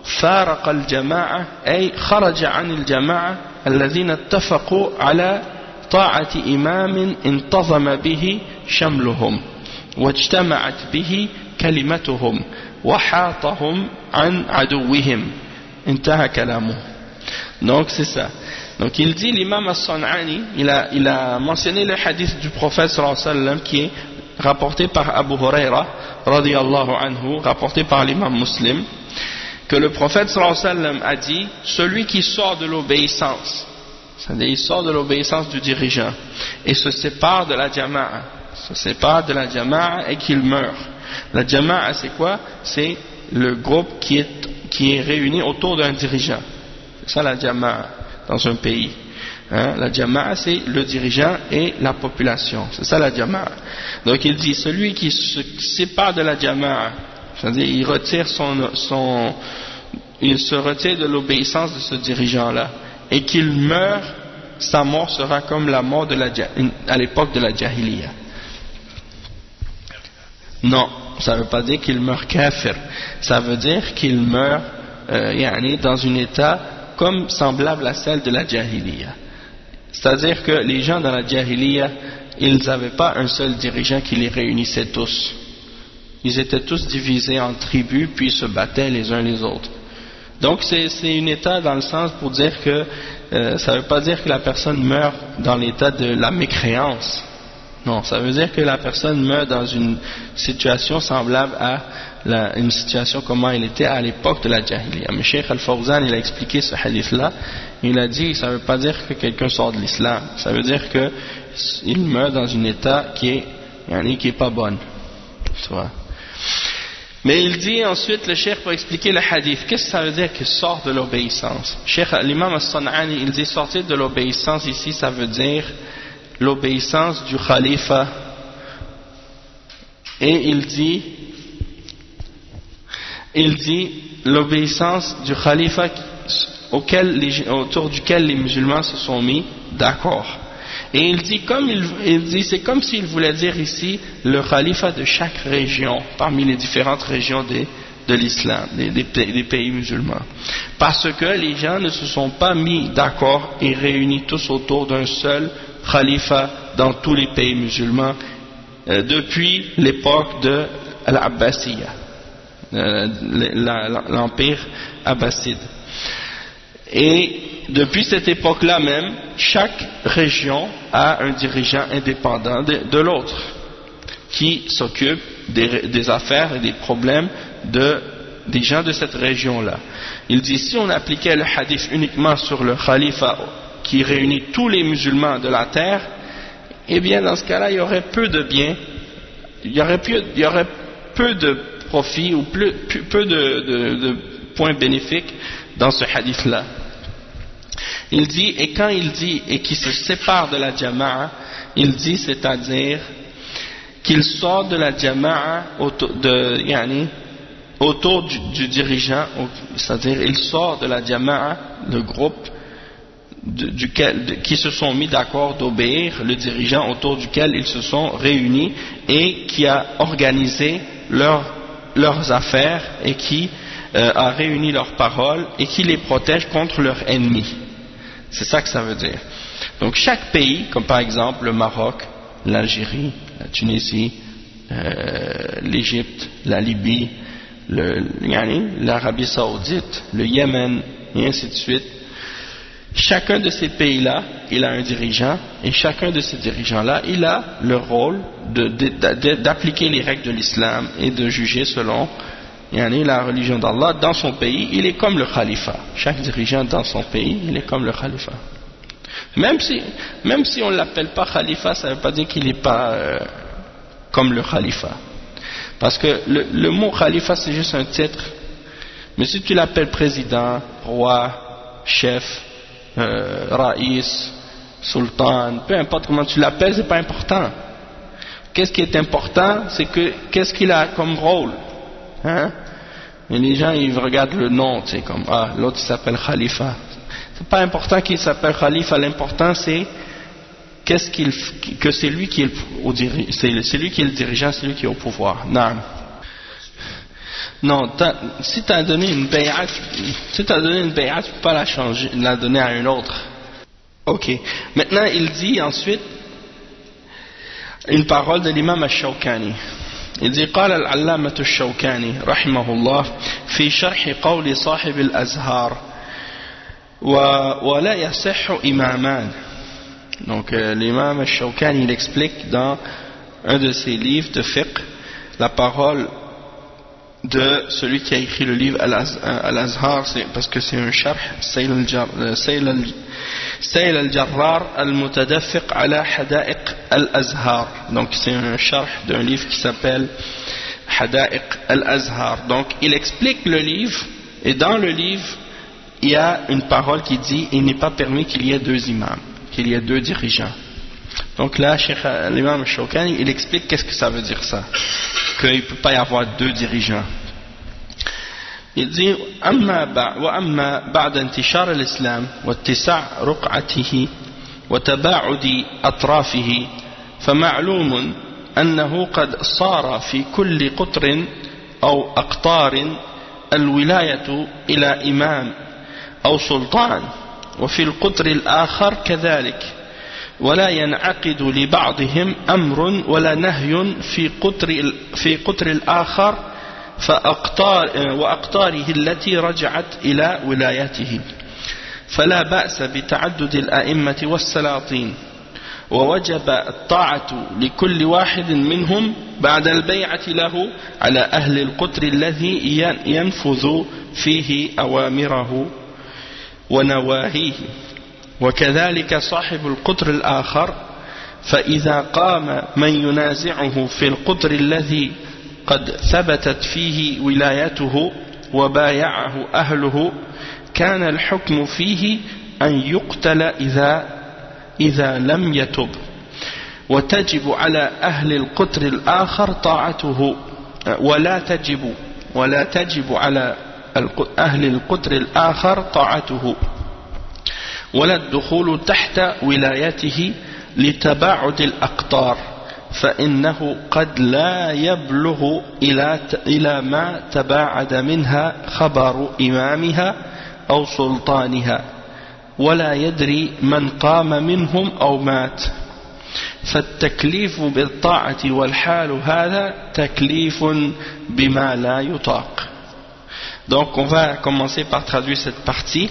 S1: فارق الجماعة أي خرج عن الجماعة الذين اتفقوا على طاعة إمام انتظم به شملهم واجتمعت به كلمتهم وحاطهم عن عدوهم. انتهى كلامه. Donc c'est ça. Donc il dit, l'imam As-San'ani, il a mentionné le hadith du prophète sallallahu alayhi wa sallam qui est rapporté par Abu Huraira radiyallahu anhu, rapporté par l'imam Muslim, que le prophète sallallahu alayhi wa sallam a dit, celui qui sort de l'obéissance C'est-à-dire, il sort de l'obéissance du dirigeant et se sépare de la jama'a. Et qu'il meurt. La jama'a, c'est quoi? C'est le groupe qui est réuni autour d'un dirigeant. C'est ça la jama'a dans un pays. La jama'a, c'est le dirigeant et la population. C'est ça la jama'a. Donc il dit, celui qui se sépare de la jama'a, c'est-à-dire il se retire de l'obéissance de ce dirigeant-là, et qu'il meurt, sa mort sera comme la mort à l'époque de la jahiliya. Non, ça ne veut pas dire qu'il meurt kafir. Ça veut dire qu'il meurt dans un état comme semblable à celle de la jahiliya. C'est-à-dire que les gens dans la jahiliya, ils n'avaient pas un seul dirigeant qui les réunissait tous. Ils étaient tous divisés en tribus, puis se battaient les uns les autres. Donc c'est un état dans le sens pour dire que ça ne veut pas dire que la personne meurt dans l'état de la mécréance. Non, ça veut dire que la personne meurt dans une situation semblable à une situation comment elle était à l'époque de la jahiliya. Mais Cheikh Al-Fawzan, il a expliqué ce hadith-là. Il a dit, ça ne veut pas dire que quelqu'un sort de l'islam. Ça veut dire qu'il meurt dans un état qui est pas bon. Tu vois. Mais il dit ensuite, le cheikh va expliquer le hadith. Qu'est-ce que ça veut dire qu'il sort de l'obéissance? L'imam As-San'ani, il dit sortir de l'obéissance ici, ça veut dire l'obéissance du khalifa. Et il dit l'obéissance du khalifa autour duquel les musulmans se sont mis d'accord. Et il dit c'est comme s'il voulait dire ici le khalifa de chaque région parmi les différentes régions de l'islam, des pays musulmans, parce que les gens ne se sont pas mis d'accord et réunis tous autour d'un seul khalifa dans tous les pays musulmans depuis l'époque de l'Abbasiyya, l'empire abbasside. Et depuis cette époque-là même, chaque région a un dirigeant indépendant de l'autre, qui s'occupe des affaires et des problèmes des gens de cette région-là. Il dit, si on appliquait le hadith uniquement sur le khalifa qui réunit tous les musulmans de la terre, eh bien dans ce cas-là, il y aurait peu de biens, il y aurait peu de profit ou peu de points bénéfiques dans ce hadith-là. Il dit, et quand il dit et qu'il se sépare de la jama'a, il dit, c'est-à-dire qu'il sort de la jama'a autour du dirigeant, c'est-à-dire il sort de la jama'a, le groupe qui se sont mis d'accord d'obéir le dirigeant autour duquel ils se sont réunis et qui a organisé leurs affaires et qui a réuni leurs paroles et qui les protège contre leurs ennemis. C'est ça que ça veut dire. Donc chaque pays, comme par exemple le Maroc, l'Algérie, la Tunisie, l'Égypte, la Libye, l'Arabie Saoudite, le Yémen, et ainsi de suite, chacun de ces pays-là, il a un dirigeant, et chacun de ces dirigeants-là, il a le rôle d'appliquer les règles de l'islam et de juger selon la religion d'Allah dans son pays. Il est comme le khalifa. Chaque dirigeant dans son pays, il est comme le khalifa. Même si on ne l'appelle pas khalifa, ça ne veut pas dire qu'il n'est pas comme le khalifa. Parce que le mot khalifa, c'est juste un titre. Mais si tu l'appelles président, roi, chef, raïs, sultan, peu importe comment tu l'appelles, c'est pas important. Qu'est-ce qui est important, c'est qu'est-ce qu'il a comme rôle. Hein? Et les gens ils regardent le nom, tu sais, comme l'autre il s'appelle Khalifa. C'est pas important qu'il s'appelle Khalifa, l'important c'est que c'est lui qui est c'est lui qui est le dirigeant, c'est lui qui est au pouvoir. Non, si tu as donné une bay'at, tu peux pas la changer, la donner à un autre. Ok. Maintenant il dit ensuite une parole de l'imam Ash-Shawkani. Il dit قال العلامة الشوكاني رحمه الله في شرح قول صاحب الأزهار ولا يصح إمامان. Donc l'imam Ash-Shawkani il explique dans un de ses livres de fiqh la parole de celui qui a écrit le livre Al-Azhar, parce que c'est un sharh, Sayl al-Jarrar al-Mutadafiq ala Hada'iq al-Azhar. Donc c'est un sharh d'un livre qui s'appelle Hada'iq al-Azhar. Donc il explique le livre, et dans le livre il y a une parole qui dit il n'est pas permis qu'il y ait deux imams, qu'il y ait deux dirigeants. Donc là, l'imam Shawkani, il explique qu'est-ce que ça veut dire ça, qu'il ne peut pas y avoir deux dirigeants. Il dit وأما بعد انتشار الإسلام واتساع رقعته وتباعد أطرافه فمعلوم أنه قد صار في كل قطر أو أقطار الولاية إلى إمام أو سلطان وفي القطر الآخر كذلك ولا ينعقد لبعضهم أمر ولا نهي في قطر الآخر وأقطاره التي رجعت إلى ولايته فلا بأس بتعدد الأئمة والسلاطين ووجب الطاعة لكل واحد منهم بعد البيعة له على أهل القطر الذي ينفذ فيه أوامره ونواهيه وكذلك صاحب القطر الآخر فإذا قام من ينازعه في القطر الذي قد ثبتت فيه ولايته وبايعه أهله كان الحكم فيه أن يقتل إذا لم يتب وتجب على أهل القطر الآخر طاعته ولا تجب على أهل القطر الآخر طاعته ولا الدخول تحت ولايته لتباعد الأقطار فإنه قد لا يبلغ إلى ما تباعد منها خبر إمامها أو سلطانها ولا يدري من قام منهم أو مات فالتكليف بالطاعة والحال هذا تكليف بما لا يطاق. Donc on va commencer par traduire cette partie.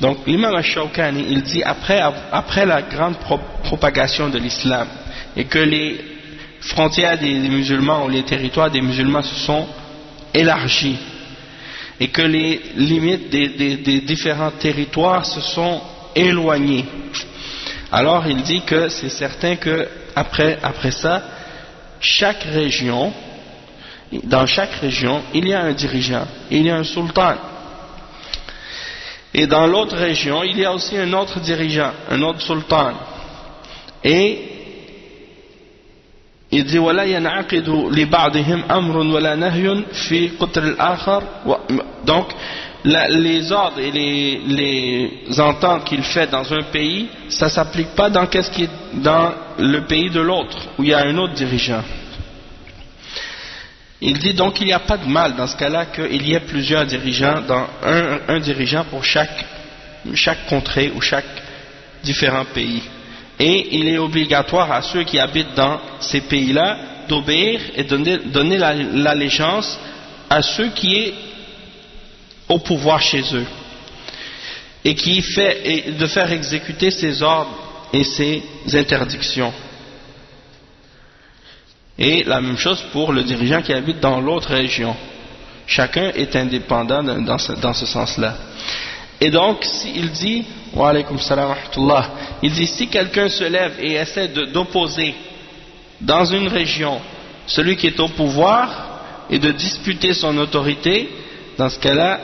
S1: Donc l'imam al-Shawkani, il dit après la grande propagation de l'islam et que les frontières des musulmans ou les territoires des musulmans se sont élargis et que les limites des différents territoires se sont éloignées, alors il dit que c'est certain que après ça, dans chaque région il y a un dirigeant, il y a un sultan, et dans l'autre région il y a aussi un autre dirigeant, un autre sultan, et il dit ولا ينعقد لبعضهم أمر ولا نهي في قطر الآخر. Donc les ordres et les ententes qu'il fait dans un pays, ça s'applique pas dans qu'est-ce qui est dans le pays de l'autre où il y a un autre dirigeant. Il dit donc qu'il n'y a pas de mal dans ce cas-là qu'il y ait plusieurs dirigeants, dans un dirigeant pour chaque contrée ou chaque différent pays. Et il est obligatoire à ceux qui habitent dans ces pays-là d'obéir et donner l'allégeance à ceux qui est au pouvoir chez eux et de faire exécuter ses ordres et ses interdictions. Et la même chose pour le dirigeant qui habite dans l'autre région. Chacun est indépendant dans ce sens-là. Et donc, il dit, wa alaykum salam wa rahmatullah, il dit, si quelqu'un se lève et essaie d'opposer dans une région celui qui est au pouvoir et de disputer son autorité, dans ce cas-là,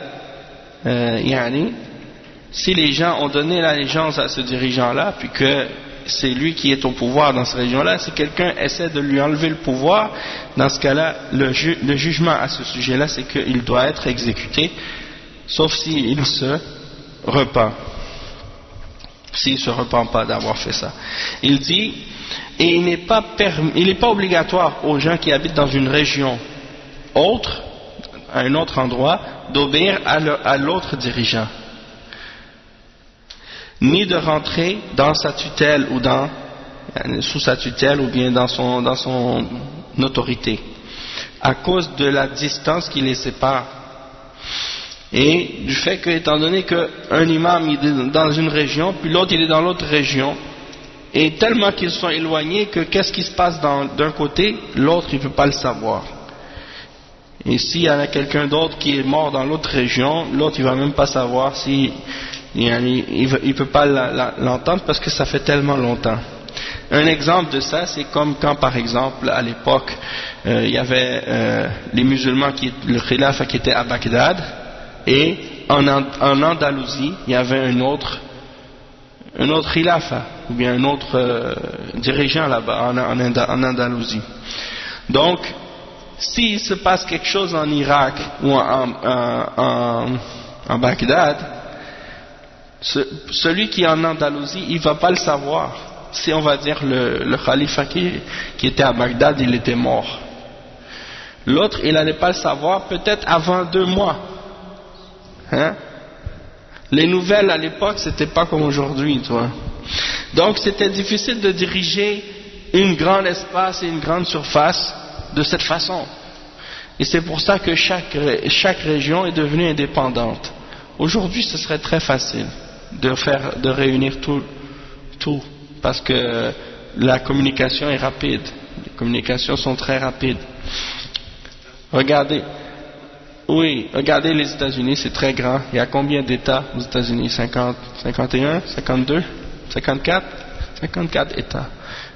S1: si les gens ont donné l'allégeance à ce dirigeant-là, puis que c'est lui qui est au pouvoir dans cette région-là, si quelqu'un essaie de lui enlever le pouvoir, dans ce cas-là, le jugement à ce sujet-là, c'est qu'il doit être exécuté, sauf s'il se repent. S'il ne se repent pas d'avoir fait ça. Il dit, et il n'est pas obligatoire aux gens qui habitent dans une région autre, à un autre endroit, d'obéir à l'autre dirigeant, ni de rentrer dans sa tutelle ou sous sa tutelle ou bien dans son autorité, à cause de la distance qui les sépare. Et du fait que, étant donné qu'un imam il est dans une région, puis l'autre il est dans l'autre région, et tellement qu'ils sont éloignés que qu'est-ce qui se passe d'un côté, l'autre il ne peut pas le savoir. Et s'il y en a quelqu'un d'autre qui est mort dans l'autre région, l'autre il va même pas savoir si il peut pas l'entendre parce que ça fait tellement longtemps. Un exemple de ça, c'est comme quand par exemple à l'époque il y avait les musulmans le khilaf qui était à Bagdad, et en Andalousie il y avait un autre khilafa, ou bien un autre dirigeant là-bas en Andalousie. Donc s'il se passe quelque chose en Irak ou en Bagdad, celui qui est en Andalousie, il ne va pas le savoir. Si on va dire le khalifa qui était à Bagdad, il était mort. L'autre, il n'allait pas le savoir peut-être avant 2 mois. Hein? Les nouvelles à l'époque, c'était pas comme aujourd'hui, tu vois. Donc c'était difficile de diriger un grand espace et une grande surface de cette façon. Et c'est pour ça que chaque région est devenue indépendante. Aujourd'hui, ce serait très facile de réunir tout, parce que la communication est rapide. Les communications sont très rapides. Regardez les États-Unis, c'est très grand. Il y a combien d'États aux États-Unis? 50, 51, 52, 54? 54 États.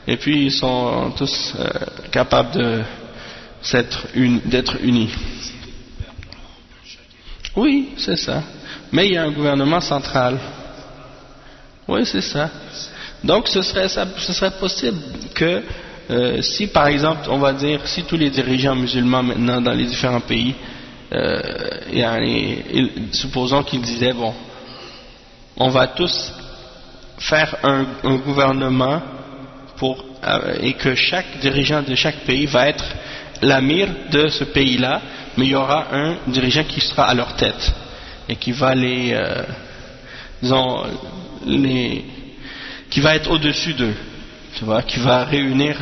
S1: Et puis ils sont tous capables d'être unis. Oui, c'est ça. Mais il y a un gouvernement central. Oui, c'est ça. Donc ce serait possible que si par exemple, on va dire, si tous les dirigeants musulmans maintenant dans les différents pays, supposons qu'ils disaient, bon, on va tous faire un gouvernement et que chaque dirigeant de chaque pays va être l'amir de ce pays-là, mais il y aura un dirigeant qui sera à leur tête et qui va qui va être au-dessus d'eux, tu vois, qui va réunir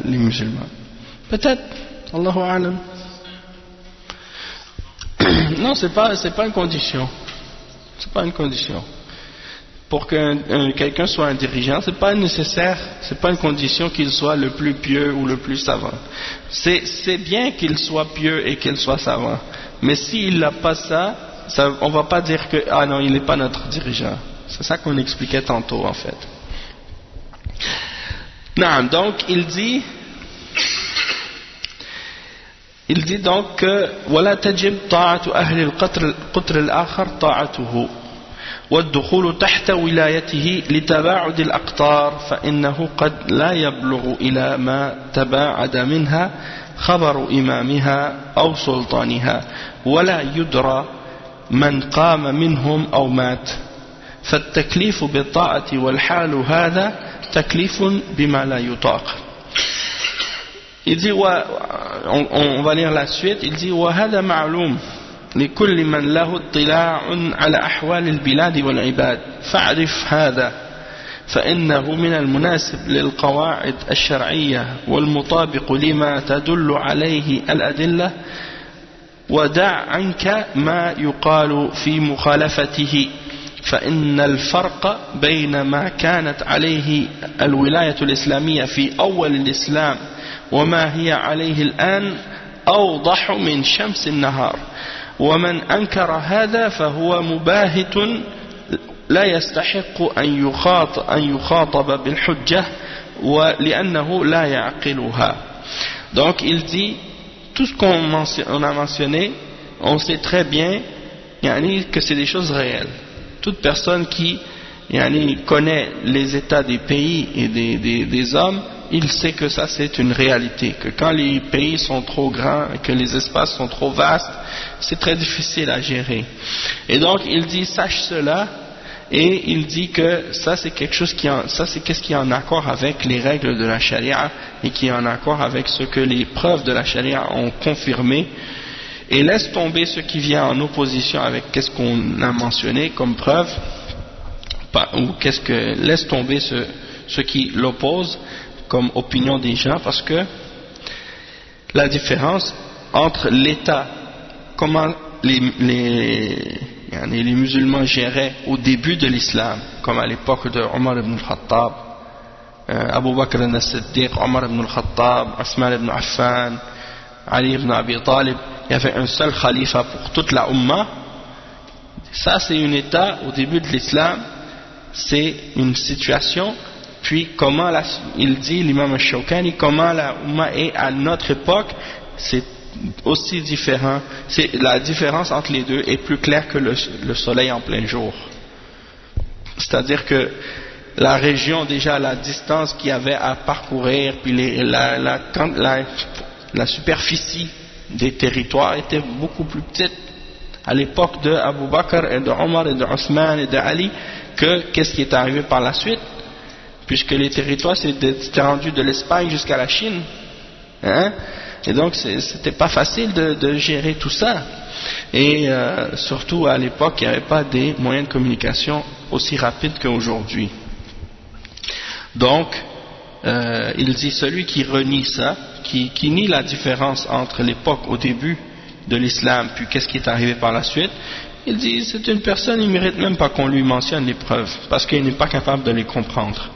S1: les musulmans. Peut-être, Allahu A'lam. Non, c'est pas une condition. C'est pas une condition. Pour que quelqu'un soit un dirigeant, c'est pas nécessaire, c'est pas une condition qu'il soit le plus pieux ou le plus savant. C'est bien qu'il soit pieux et qu'il soit savant, mais s'il n'a pas ça, on va pas dire que ah non, il n'est pas notre dirigeant. C'est ça qu'on expliquait tantôt en fait. Non, donc il dit donc que ولا تجب طاعة أهل القطر الآخر طاعته والدخول تحت ولايته لتباعد الأقطار فإنه قد لا يبلغ إلى ما تباعد منها خبر إمامها أو سلطانها ولا يدرى من قام منهم أو مات فالتكليف بالطاعة والحال هذا تكليف بما لا يطاق. Il dit, on va lire la suite, il dit وهذا معلوم لكل من له اطلاع على أحوال البلاد والعباد فاعرف هذا فإنه من المناسب للقواعد الشرعية والمطابق لما تدل عليه الأدلة ودع عنك ما يقال في مخالفته فإن الفرق بين ما كانت عليه الولاية الإسلامية في أول الإسلام وما هي عليه الآن أوضح من شمس النهار ومن أنكر هذا فهو مباهت لا يستحق أن يخاطب بالحجة ولأنه لا يعقلها. Donc il dit tout ce qu'on a mentionné, on sait très bien que c'est des choses réelles. Toute personne qui connaît les états des pays et des hommes, il sait que ça c'est une réalité, que quand les pays sont trop grands et que les espaces sont trop vastes, c'est très difficile à gérer. Et donc il dit sache cela, et il dit que ça c'est quelque chose qui est en accord avec les règles de la charia et qui est en accord avec ce que les preuves de la charia ont confirmé, et laisse tomber ce qui vient en opposition avec qu'est-ce qu'on a mentionné comme preuve, ou laisse tomber ce qui l'oppose comme opinion des gens, parce que la différence entre l'État, comment les musulmans géraient au début de l'islam, comme à l'époque de Omar ibn al-Khattab, Abu Bakr al-Siddiq, Omar ibn al-Khattab, Osman ibn Affan, Ali ibn Abi Talib, il y avait un seul khalifa pour toute la Ummah. Ça c'est un état au début de l'islam, c'est une situation. Puis comment il dit, l'imam al-Shawkani, comment la Ummah est à notre époque, c'est aussi différent, la différence entre les deux est plus claire que le soleil en plein jour. C'est-à-dire que la région, déjà la distance qu'il y avait à parcourir, puis la superficie des territoires était beaucoup plus petite à l'époque de Abu Bakr et de Omar et de Othman et de Ali que qu'est-ce qui est arrivé par la suite, puisque les territoires c'était rendu de l'Espagne jusqu'à la Chine, hein? Et donc c'était pas facile de gérer tout ça, et surtout à l'époque il n'y avait pas des moyens de communication aussi rapides qu'aujourd'hui. Donc il dit celui qui renie ça, qui nie la différence entre l'époque au début de l'islam puis qu'est-ce qui est arrivé par la suite, il dit c'est une personne, il ne mérite même pas qu'on lui mentionne les preuves parce qu'il n'est pas capable de les comprendre.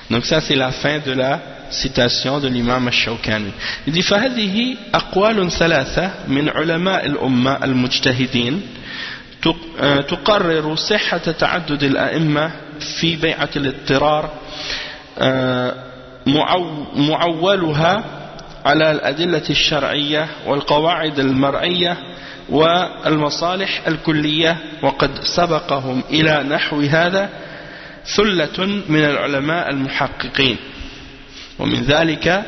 S1: Donc ça c'est la fin de la citation de l'imam al-Shawkani. Il dit فهذه أقوال ثلاثة من علماء الأمة المجتهدين تقرر صحة تعدد الأئمة في بيعة الاضطرار معولها على الأدلة الشرعية والقواعد المرعية والمصالح الكلية وقد سبقهم إلى نحو هذا ثلة من العلماء المحققين ومن ذلك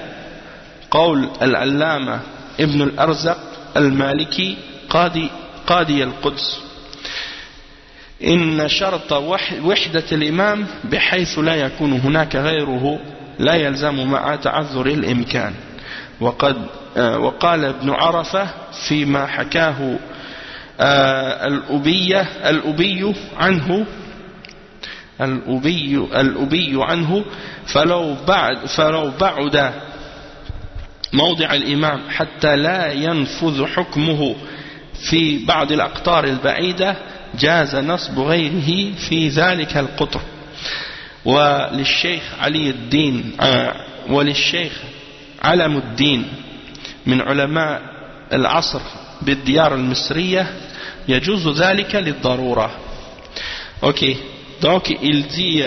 S1: قول العلامة ابن الأرزق المالكي قاضي القدس إن شرط وحدة الإمام بحيث لا يكون هناك غيره لا يلزم مع تعذر الإمكان وقال ابن عرفة فيما حكاه الأبي عنه فلو بعد موضع الإمام حتى لا ينفذ حكمه في بعض الأقطار البعيدة جاز نصب غيره في ذلك القطر. وللشيخ علي الدين وللشيخ علم الدين من علماء العصر بالديار المصرية يجوز ذلك للضرورة. Ok, donc il dit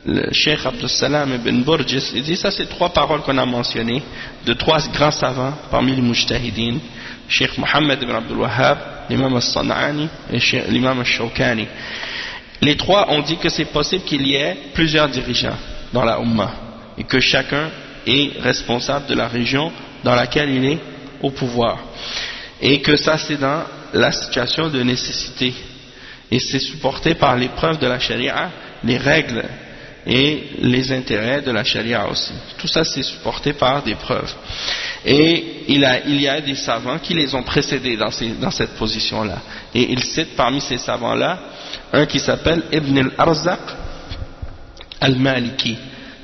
S1: le Cheikh Abdus Salam ibn Burjis, il dit ça c'est trois paroles qu'on a mentionnées de trois grands savants parmi les mujtahidin, Cheikh Mohammed ibn Abdul Wahhab, l'imam al-San'ani et l'imam al-Shawkani. Les trois ont dit que c'est possible qu'il y ait plusieurs dirigeants dans la Ummah et que chacun est responsable de la région dans laquelle il est au pouvoir, et que ça c'est dans la situation de nécessité et c'est supporté par les preuves de la charia, les règles et les intérêts de la charia aussi. Tout ça c'est supporté par des preuves. Et il y a des savants qui les ont précédés dans cette position-là. Et il cite parmi ces savants-là un qui s'appelle Ibn al-Arzaq al-Maliki,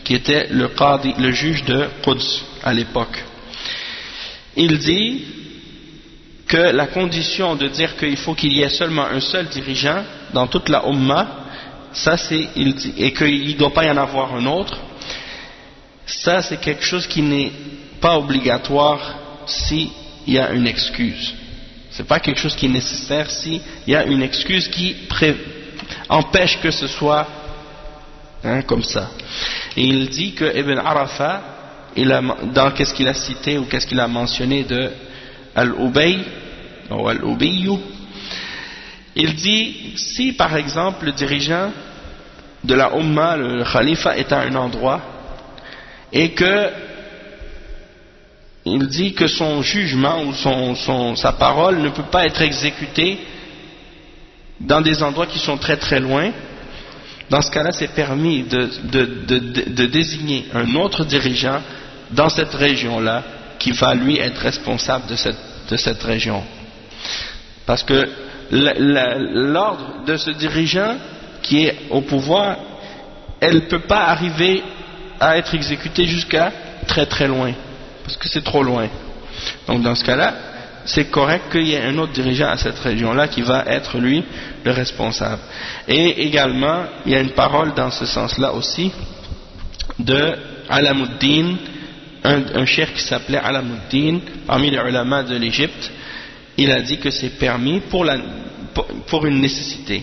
S1: qui était le juge de Quds à l'époque. Il dit que la condition de dire qu'il faut qu'il y ait seulement un seul dirigeant dans toute la Ummah, ça c'est, il dit, et qu'il ne doit pas y en avoir un autre, ça c'est quelque chose qui n'est pas obligatoire s'il y a une excuse. C'est pas quelque chose qui est nécessaire s'il y a une excuse qui empêche que ce soit comme ça. Et il dit que Ibn Arafa, dans qu'est-ce qu'il a cité ou qu'est-ce qu'il a mentionné de Al-Ubay ou Al-Ubiyu, il dit si par exemple le dirigeant de la Ummah, le Khalifa, est à un endroit et que il dit que son jugement ou sa parole ne peut pas être exécutée dans des endroits qui sont très très loin, dans ce cas-là c'est permis de désigner un autre dirigeant dans cette région-là qui va lui être responsable de cette région. Parce que l'ordre de ce dirigeant qui est au pouvoir, elle ne peut pas arriver à être exécutée jusqu'à très très loin, parce que c'est trop loin. Donc dans ce cas-là, c'est correct qu'il y ait un autre dirigeant à cette région-là qui va être lui le responsable. Et également, il y a une parole dans ce sens-là aussi de Alamuddin un cheikh qui s'appelait Alamuddin, parmi les ulama de l'Égypte, il a dit que c'est permis pour une nécessité.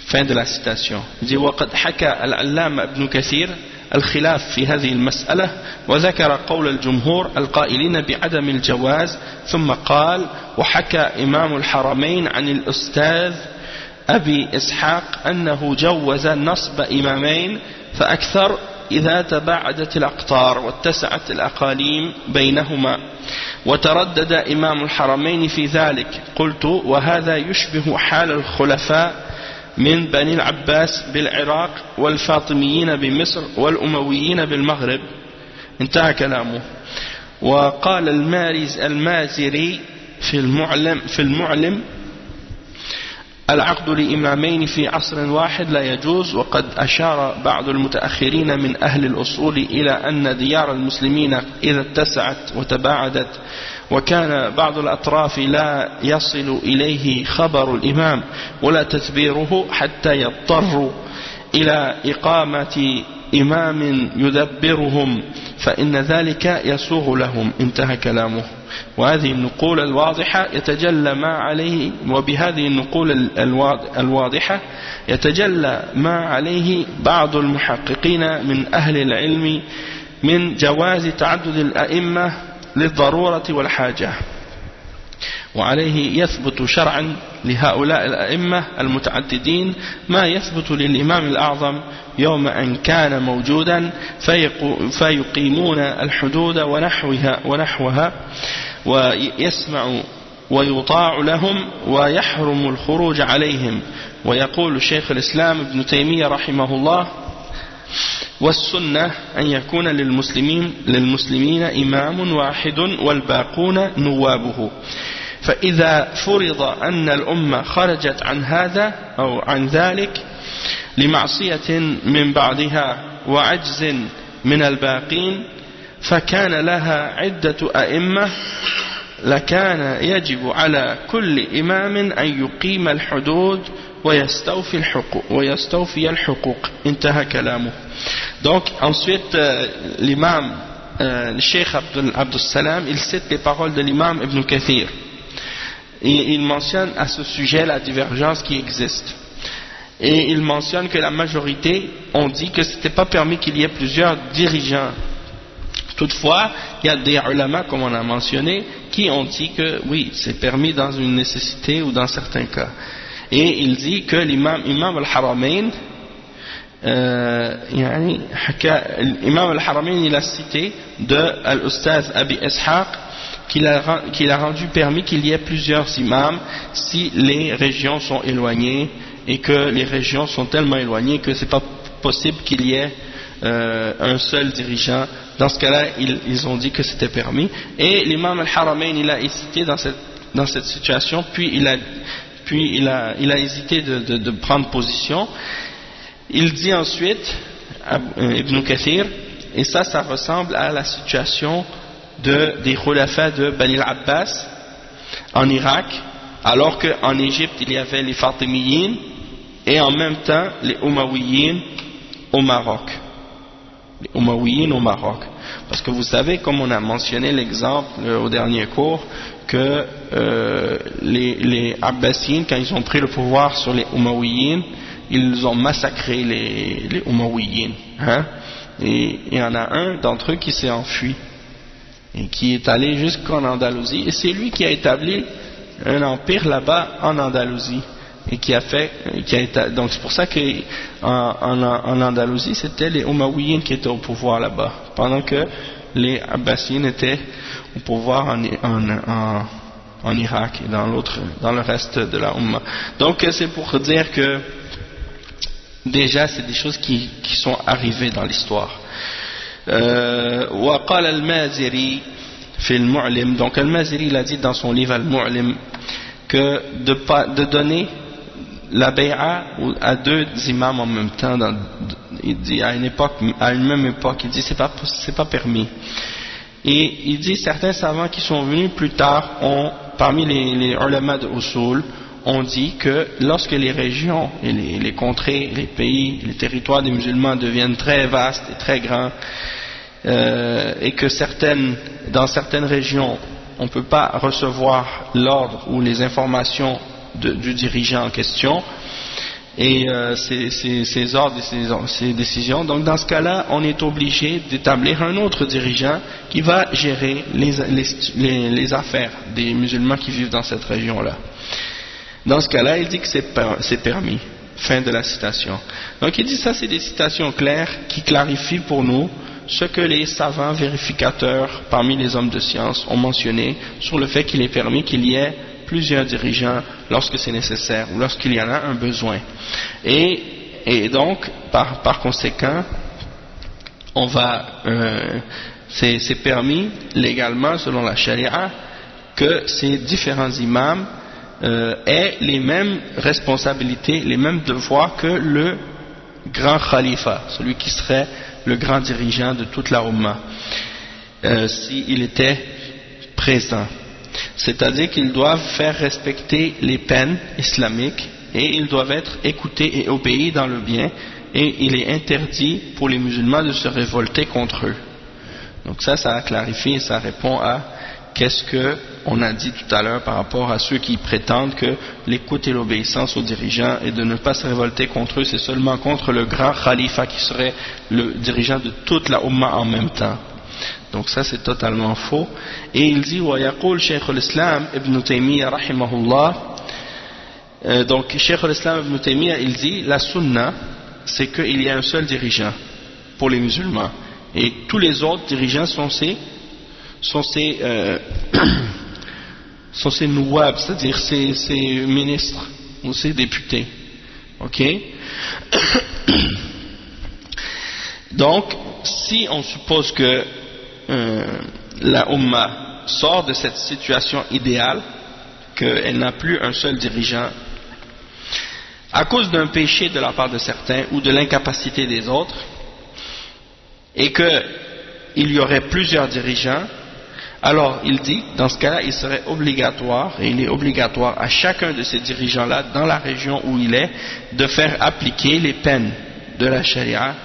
S1: Fin de la citation. Il dit وقد حكى العلامة ابن كثير الخلاف في هذه المسألة وذكر قول الجمهور القائلين بعدم الجواز ثم قال وحكى إمام الحرمين عن الأستاذ أبي إسحاق أنه جوز نصب إمامين فأكثر إذا تباعدت الأقطار واتسعت الأقاليم بينهما وتردد إمام الحرمين في ذلك قلت وهذا يشبه حال الخلفاء من بني العباس بالعراق والفاطميين بمصر والأمويين بالمغرب. انتهى كلامه. وقال المازري في المعلم العقد لإمامين في عصر واحد لا يجوز وقد أشار بعض المتأخرين من أهل الأصول إلى أن ديار المسلمين إذا اتسعت وتباعدت وكان بعض الأطراف لا يصل إليه خبر الإمام ولا تدبيره حتى يضطروا إلى إقامة إمام يدبرهم فإن ذلك يسوغ لهم. انتهى كلامه. وهذه النقول الواضحة يتجلى ما عليه وبهذه النقول الواضحة يتجلى ما عليه بعض المحققين من أهل العلم من جواز تعدد الأئمة للضرورة والحاجة وعليه يثبت شرعا لهؤلاء الأئمة المتعددين ما يثبت للإمام الأعظم يوم أن كان موجودا فيقيمون الحدود ونحوها ويسمع ويطاع لهم ويحرم الخروج عليهم. ويقول شيخ الإسلام ابن تيمية رحمه الله والسنة أن يكون للمسلمين إمام واحد والباقون نوابه فإذا فرض أن الأمة خرجت عن هذا أو عن ذلك لمعصية من بعضها وعجز من الباقين فكان لها عدة أئمة لكان يجب على كل إمام أن يقيم الحدود ويستوفي الحقوق. انتهى كلامه. Donc ensuite l'imam le Cheikh Abdul Salam il cite les paroles de l'imam Ibn Kathir et il mentionne à ce sujet la divergence qui existe et il mentionne que la majorité ont dit que ce n'était pas permis qu'il y ait plusieurs dirigeants. Toutefois, il y a des ulama, comme on a mentionné, qui ont dit que oui, c'est permis dans une nécessité ou dans certains cas. Et il dit que l'imam al-Haramain, l'imam al-Haramain, il a cité de al-Ustaz Abi Ishaq qu'il a rendu permis qu'il y ait plusieurs imams si les régions sont éloignées et que les régions sont tellement éloignées que c'est pas possible qu'il y ait un seul dirigeant. Dans ce cas-là, ils ont dit que c'était permis. Et l'imam al-Haramain, il a hésité dans cette situation, puis il a hésité de prendre position. Il dit ensuite, Ibn Kathir, et ça ressemble à la situation des khulafas de Bani al-Abbas en Irak, alors qu'en Égypte il y avait les Fatimiyin et en même temps les Umayyin au Maroc. Les Umayyin au Maroc. Parce que vous savez, comme on a mentionné l'exemple au dernier cours, que les Abbasiyin, quand ils ont pris le pouvoir sur les Umayyin, ils ont massacré les Umayyin. Hein? Et il y en a un d'entre eux qui s'est enfui et qui est allé jusqu'en Andalousie. Et c'est lui qui a établi un empire là-bas en Andalousie. Et donc c'est pour ça qu'en Andalousie c'était les Umayyin qui étaient au pouvoir là-bas, pendant que les Abbasiyin étaient au pouvoir en Irak et dans le reste de la Ummah. Donc c'est pour dire que déjà c'est des choses qui sont arrivées dans l'histoire. وقال المازري في المعلم, donc Al-Maziri il a dit dans son livre Al-Mu'lim que de donner la bay'a à deux imams en même temps, il dit à une même époque, il dit c'est pas permis. Et il dit certains savants qui sont venus plus tard parmi les ulama de Usul ont dit que lorsque les régions et les contrées, les pays, les territoires des musulmans deviennent très vastes et très grands, et que dans certaines régions on ne peut pas recevoir l'ordre ou les informations du dirigeant en question et ses ordres et ses décisions. Donc dans ce cas-là, on est obligé d'établir un autre dirigeant qui va gérer les affaires des musulmans qui vivent dans cette région-là. Dans ce cas-là, il dit que c'est permis. Fin de la citation. Donc il dit ça, c'est des citations claires qui clarifient pour nous ce que les savants vérificateurs parmi les hommes de science ont mentionné sur le fait qu'il est permis qu'il y ait plusieurs dirigeants lorsque c'est nécessaire ou lorsqu'il y en a un besoin. Et donc, par conséquent, c'est permis légalement selon la charia que ces différents imams aient les mêmes responsabilités, les mêmes devoirs que le grand khalifa, celui qui serait le grand dirigeant de toute la Ummah, s'il était présent. C'est-à-dire qu'ils doivent faire respecter les peines islamiques et ils doivent être écoutés et obéis dans le bien, et il est interdit pour les musulmans de se révolter contre eux. Donc ça a clarifié et ça répond à qu'est-ce qu'on a dit tout à l'heure par rapport à ceux qui prétendent que l'écoute et l'obéissance aux dirigeants et de ne pas se révolter contre eux, c'est seulement contre le grand khalifa qui serait le dirigeant de toute la Ummah en même temps. Donc ça c'est totalement faux. Et il dit وَيَقُولْ شيخ الإسلام ابن تيمية رحمه الله, donc Cheikh al-Islam ibn Taymiyyah il dit la sunna c'est qu'il y a un seul dirigeant pour les musulmans et tous les autres dirigeants sont ces nouab, c'est-à-dire ces ministres ou ces députés. Ok. Donc si on suppose que la Ummah sort de cette situation idéale, qu'elle n'a plus un seul dirigeant, à cause d'un péché de la part de certains ou de l'incapacité des autres, et qu'il y aurait plusieurs dirigeants, alors il dit, dans ce cas-là, il serait obligatoire, et il est obligatoire à chacun de ces dirigeants-là, dans la région où il est, de faire appliquer les peines de la charia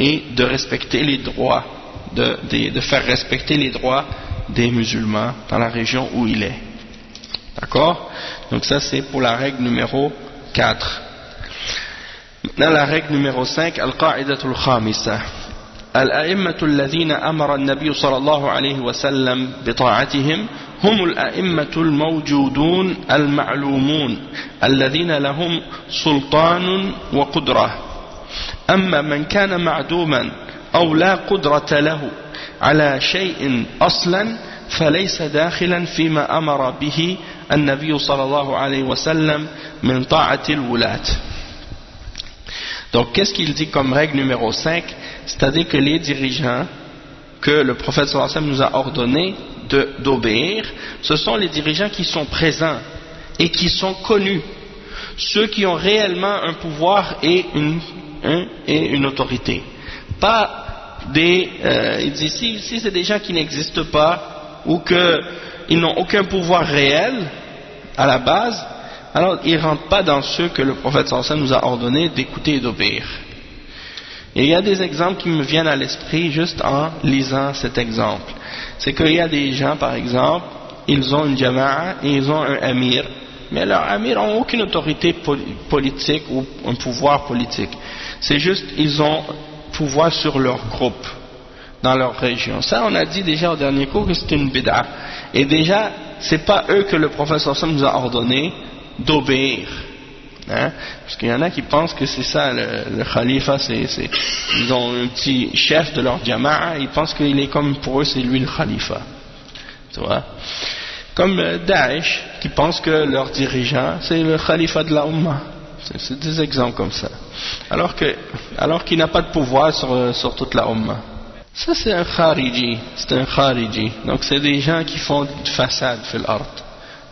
S1: et de respecter les droits, de faire respecter les droits des musulmans dans la région où il est. D'accord? Donc ça c'est pour la règle numéro 4. Maintenant la règle numéro 5, al-qa'idatul khamisa. الأئمة الذين أمر النبي صلى الله عليه وسلم بطاعتهم هم الأئمة الموجودون المعلومون الذين لهم سلطان وقدرة. أما من كان معدوما أو لا قدرة له على شيء أصلا فليس داخلا فيما أمر به النبي صلى الله عليه وسلم من طاعة الولاة. Donc qu'est-ce qu'il dit comme règle numéro 5? C'est-à-dire que les dirigeants que le prophète sallallahu alayhi wa sallam nous a ordonné d'obéir, ce sont les dirigeants qui sont présents et qui sont connus, ceux qui ont réellement un pouvoir et une autorité. Pas il dit si c'est des gens qui n'existent pas ou qu'ils n'ont aucun pouvoir réel à la base, alors ils ne rentrent pas dans ceux que le prophète sallallahu alayhi wa sallam nous a ordonné d'écouter et d'obéir. Et il y a des exemples qui me viennent à l'esprit juste en lisant cet exemple. C'est qu'il y a des gens, par exemple, ils ont une jama'a et ils ont un amir, mais leurs amirs n'ont aucune autorité politique ou un pouvoir politique. C'est juste, ils ont pouvoir sur leur groupe, dans leur région. Ça, on a dit déjà au dernier cours que c'était une bid'a. Et déjà, c'est pas eux que le prophète sallallahu alayhi wa sallam nous a ordonné d'obéir. Hein? Parce qu'il y en a qui pensent que c'est ça le khalifa, ils ont un petit chef de leur jama'a, ils pensent qu'il est comme pour eux c'est lui le khalifa, tu vois, comme Daesh qui pense que leur dirigeant c'est le khalifa de la Ummah. C'est des exemples comme ça, alors qu'il n'a pas de pouvoir sur toute la Ummah. Ça c'est un khariji, donc c'est des gens qui font de façade fil ard.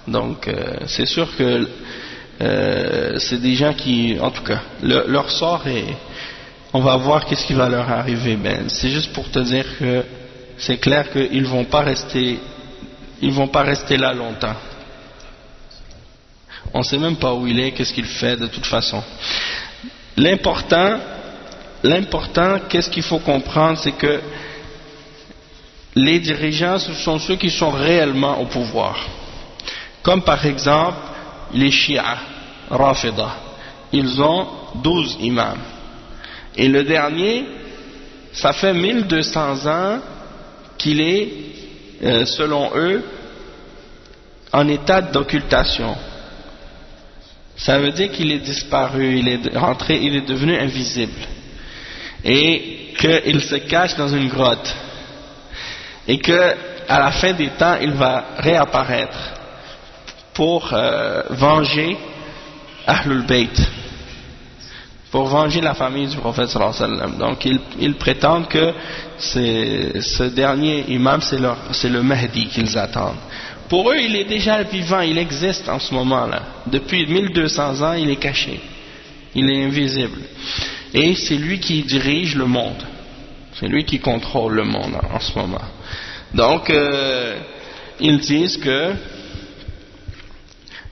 S1: Donc c'est sûr que c'est des gens qui, en tout cas, leur sort est, on va voir qu'est-ce qui va leur arriver. Ben, c'est juste pour te dire que c'est clair qu'ils vont pas rester là longtemps. On sait même pas où il est, qu'est-ce qu'il fait de toute façon. L'important, qu'est-ce qu'il faut comprendre, c'est que les dirigeants, ce sont ceux qui sont réellement au pouvoir. Comme par exemple les Shia, Rafida. Ils ont 12 imams. Et le dernier, ça fait 1200 ans qu'il est, selon eux, en état d'occultation. Ça veut dire qu'il est disparu, il est rentré, il est devenu invisible. Et qu'il se cache dans une grotte. Et que, à la fin des temps, il va réapparaître pour venger Ahlul Bayt, pour venger la famille du prophète sallallahu alayhi wa sallam. Donc ils prétendent que ce dernier imam, c'est le Mahdi qu'ils attendent. Pour eux, il est déjà vivant, il existe en ce moment-là. Depuis 1200 ans, il est caché, il est invisible. Et c'est lui qui dirige le monde, c'est lui qui contrôle le monde en ce moment. Donc ils disent que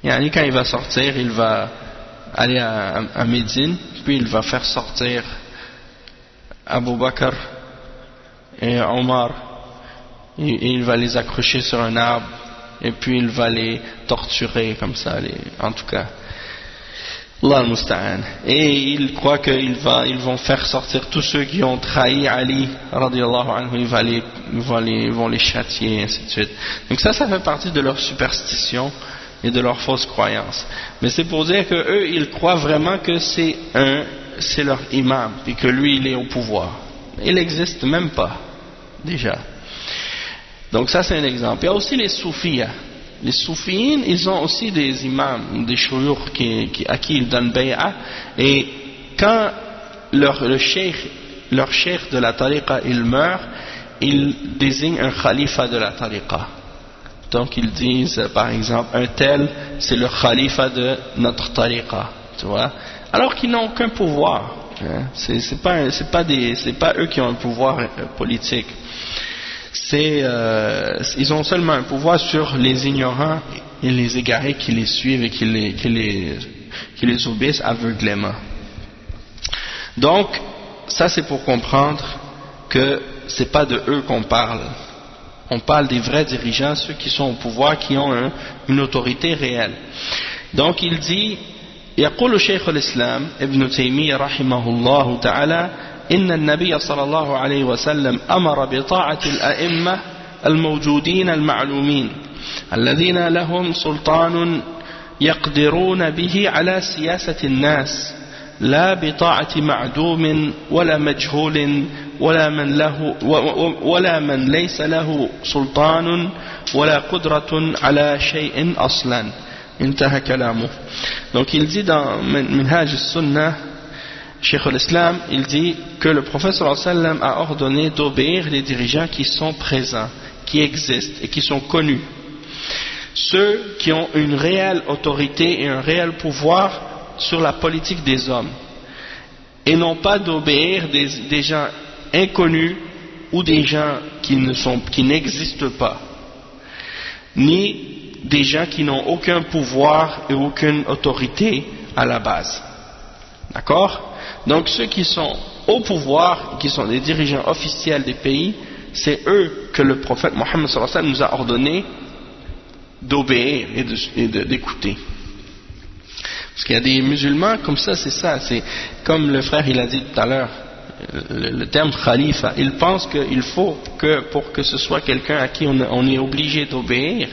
S1: quand il va sortir, il va aller à Médine, puis il va faire sortir Abu Bakr et Omar, et il va les accrocher sur un arbre, et puis il va les torturer comme ça, en tout cas. Allah al-Musta'an. Et il croit qu'ils vont faire sortir tous ceux qui ont trahi Ali, radiyallahu anhu, ils vont les châtier, et ainsi de suite. Donc ça fait partie de leur superstition et de leur fausse croyance. Mais c'est pour dire que eux, ils croient vraiment que c'est leur imam, et que lui, il est au pouvoir. Il n'existe même pas, déjà. Donc ça, c'est un exemple. Il y a aussi les soufis. Les soufis, ils ont aussi des imams, des chouyours à qui ils donnent bay'a, et quand leur cheikh de la tariqa, il meurt, ils désignent un khalifa de la tariqa. Donc ils disent, par exemple, un tel, c'est le khalifa de notre tariqa, tu vois, alors qu'ils n'ont aucun pouvoir, hein. C'est pas eux qui ont un pouvoir politique. Ils ont seulement un pouvoir sur les ignorants et les égarés qui les suivent et qui les obéissent aveuglément. Donc, ça c'est pour comprendre que c'est pas de eux qu'on parle. On parle des vrais dirigeants, ceux qui sont au pouvoir, qui ont une autorité réelle. Donc il dit, يقول شيخ الإسلام ابن تيمية رحمه الله تعالى إن النبي صلى الله عليه وسلم أمر بطاعة الأئمة الموجودين المعلومين الذين لهم سلطان يقدرون به على سياسة الناس لا بطاعة معدوم ولا مجهول ولا من ليس له سلطان ولا قدرة على شيء أصلا. انتهى كلامه. Donc il dit dans Minhaj al-Sunnah, Cheikh al-Islam, il dit que le prophète sallallahu alayhi wa sallam a ordonné d'obéir les dirigeants qui sont présents, qui existent et qui sont connus. Ceux qui ont une réelle autorité et un réel pouvoir sur la politique des hommes. Et non pas d'obéir des gens inconnus ou des gens qui n'existent pas. Ni des gens qui n'ont aucun pouvoir et aucune autorité à la base. D'accord? Donc ceux qui sont au pouvoir, qui sont des dirigeants officiels des pays, c'est eux que le prophète Mohammed sallallahu alayhi wa sallam nous a ordonné d'obéir et d'écouter. Parce qu'il y a des musulmans comme ça, c'est comme le frère il a dit tout à l'heure, le terme khalifa, ils pensent qu'il faut que pour que ce soit quelqu'un à qui on est obligé d'obéir,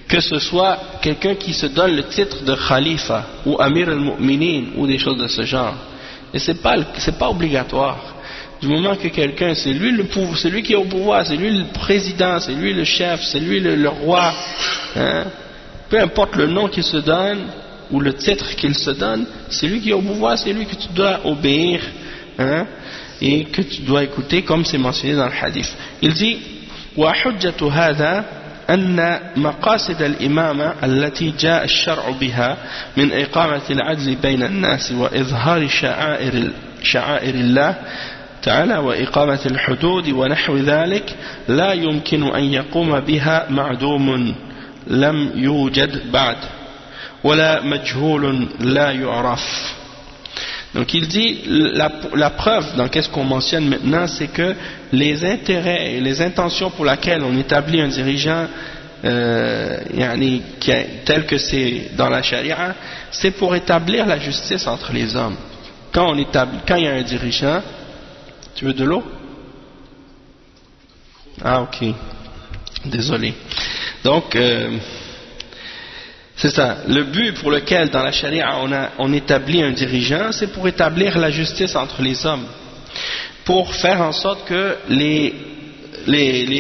S1: que ce soit quelqu'un qui se donne le titre de khalifa ou amir al-mu'minin ou des choses de ce genre. Et c'est pas obligatoire. Du moment que quelqu'un, c'est lui qui est au pouvoir, c'est lui le président, c'est lui le chef, c'est lui le roi, hein? Peu importe le nom qu'il se donne ou le titre qu'il se donne, c'est lui qui est au pouvoir, c'est lui que tu dois obéir, hein? Et que tu dois écouter, comme c'est mentionné dans le hadith. Il dit wa hujjatu hadha أن مقاصد الإمامة التي جاء الشرع بها من إقامة العدل بين الناس وإظهار شعائر الله تعالى وإقامة الحدود ونحو ذلك لا يمكن أن يقوم بها معدوم لم يوجد بعد ولا مجهول لا يعرف. Donc il dit, la preuve dans qu'est-ce qu'on mentionne maintenant, c'est que les intérêts et les intentions pour lesquelles on établit un dirigeant tel que c'est dans la charia, c'est pour établir la justice entre les hommes. Quand il y a un dirigeant, tu veux de l'eau? Ah ok, désolé. Donc c'est ça, le but pour lequel dans la charia on établit un dirigeant, c'est pour établir la justice entre les hommes, pour faire en sorte que les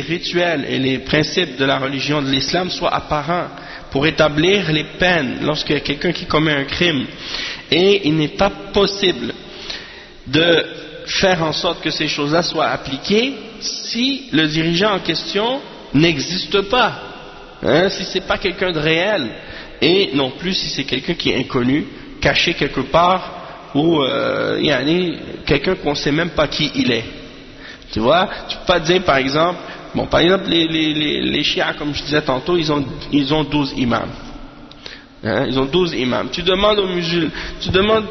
S1: rituels et les principes de la religion de l'islam soient apparents, pour établir les peines lorsqu'il y a quelqu'un qui commet un crime. Et il n'est pas possible de faire en sorte que ces choses-là soient appliquées si le dirigeant en question n'existe pas, si c'est pas quelqu'un de réel, et non plus si c'est quelqu'un qui est inconnu, caché quelque part, ou quelqu'un qu'on ne sait même pas qui il est. Tu vois, tu peux pas dire par exemple, les chiites, comme je disais tantôt, ils ont 12 imams. Ils ont 12 imams. Tu demandes aux musulmans,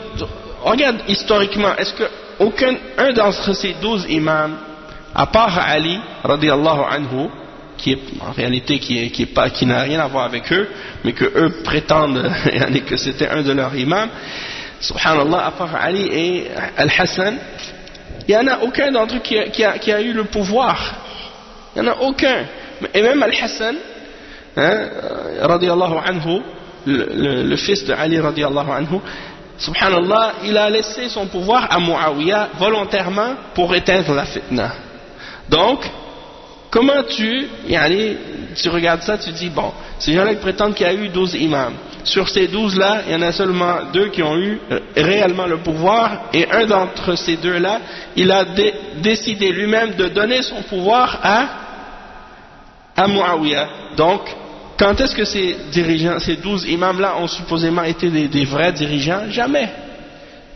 S1: regarde historiquement, est-ce que un d'entre ces 12 imams, à part Ali, radiallahu anhu, qui est en réalité qui n'a rien à voir avec eux, mais que eux prétendent que c'était un de leurs imams, subhanallah, à part Ali et Al-Hassan, il n'y en a aucun d'entre eux qui a eu le pouvoir. Il n'y en a aucun. Et même Al-Hassan, radiallahu anhu, le fils de Ali radiallahu anhu, subhanallah, il a laissé son pouvoir à Muawiyah volontairement pour éteindre la fitna. Donc, comment tu regardes ça, tu dis, bon, ces gens-là qui prétendent qu'il y a eu 12 imams. Sur ces 12-là, il y en a seulement 2 qui ont eu réellement le pouvoir, et un d'entre ces 2-là, il a décidé lui-même de donner son pouvoir à Muawiyah. Donc, quand est-ce que ces dirigeants, ces 12 imams-là ont supposément été des vrais dirigeants? Jamais.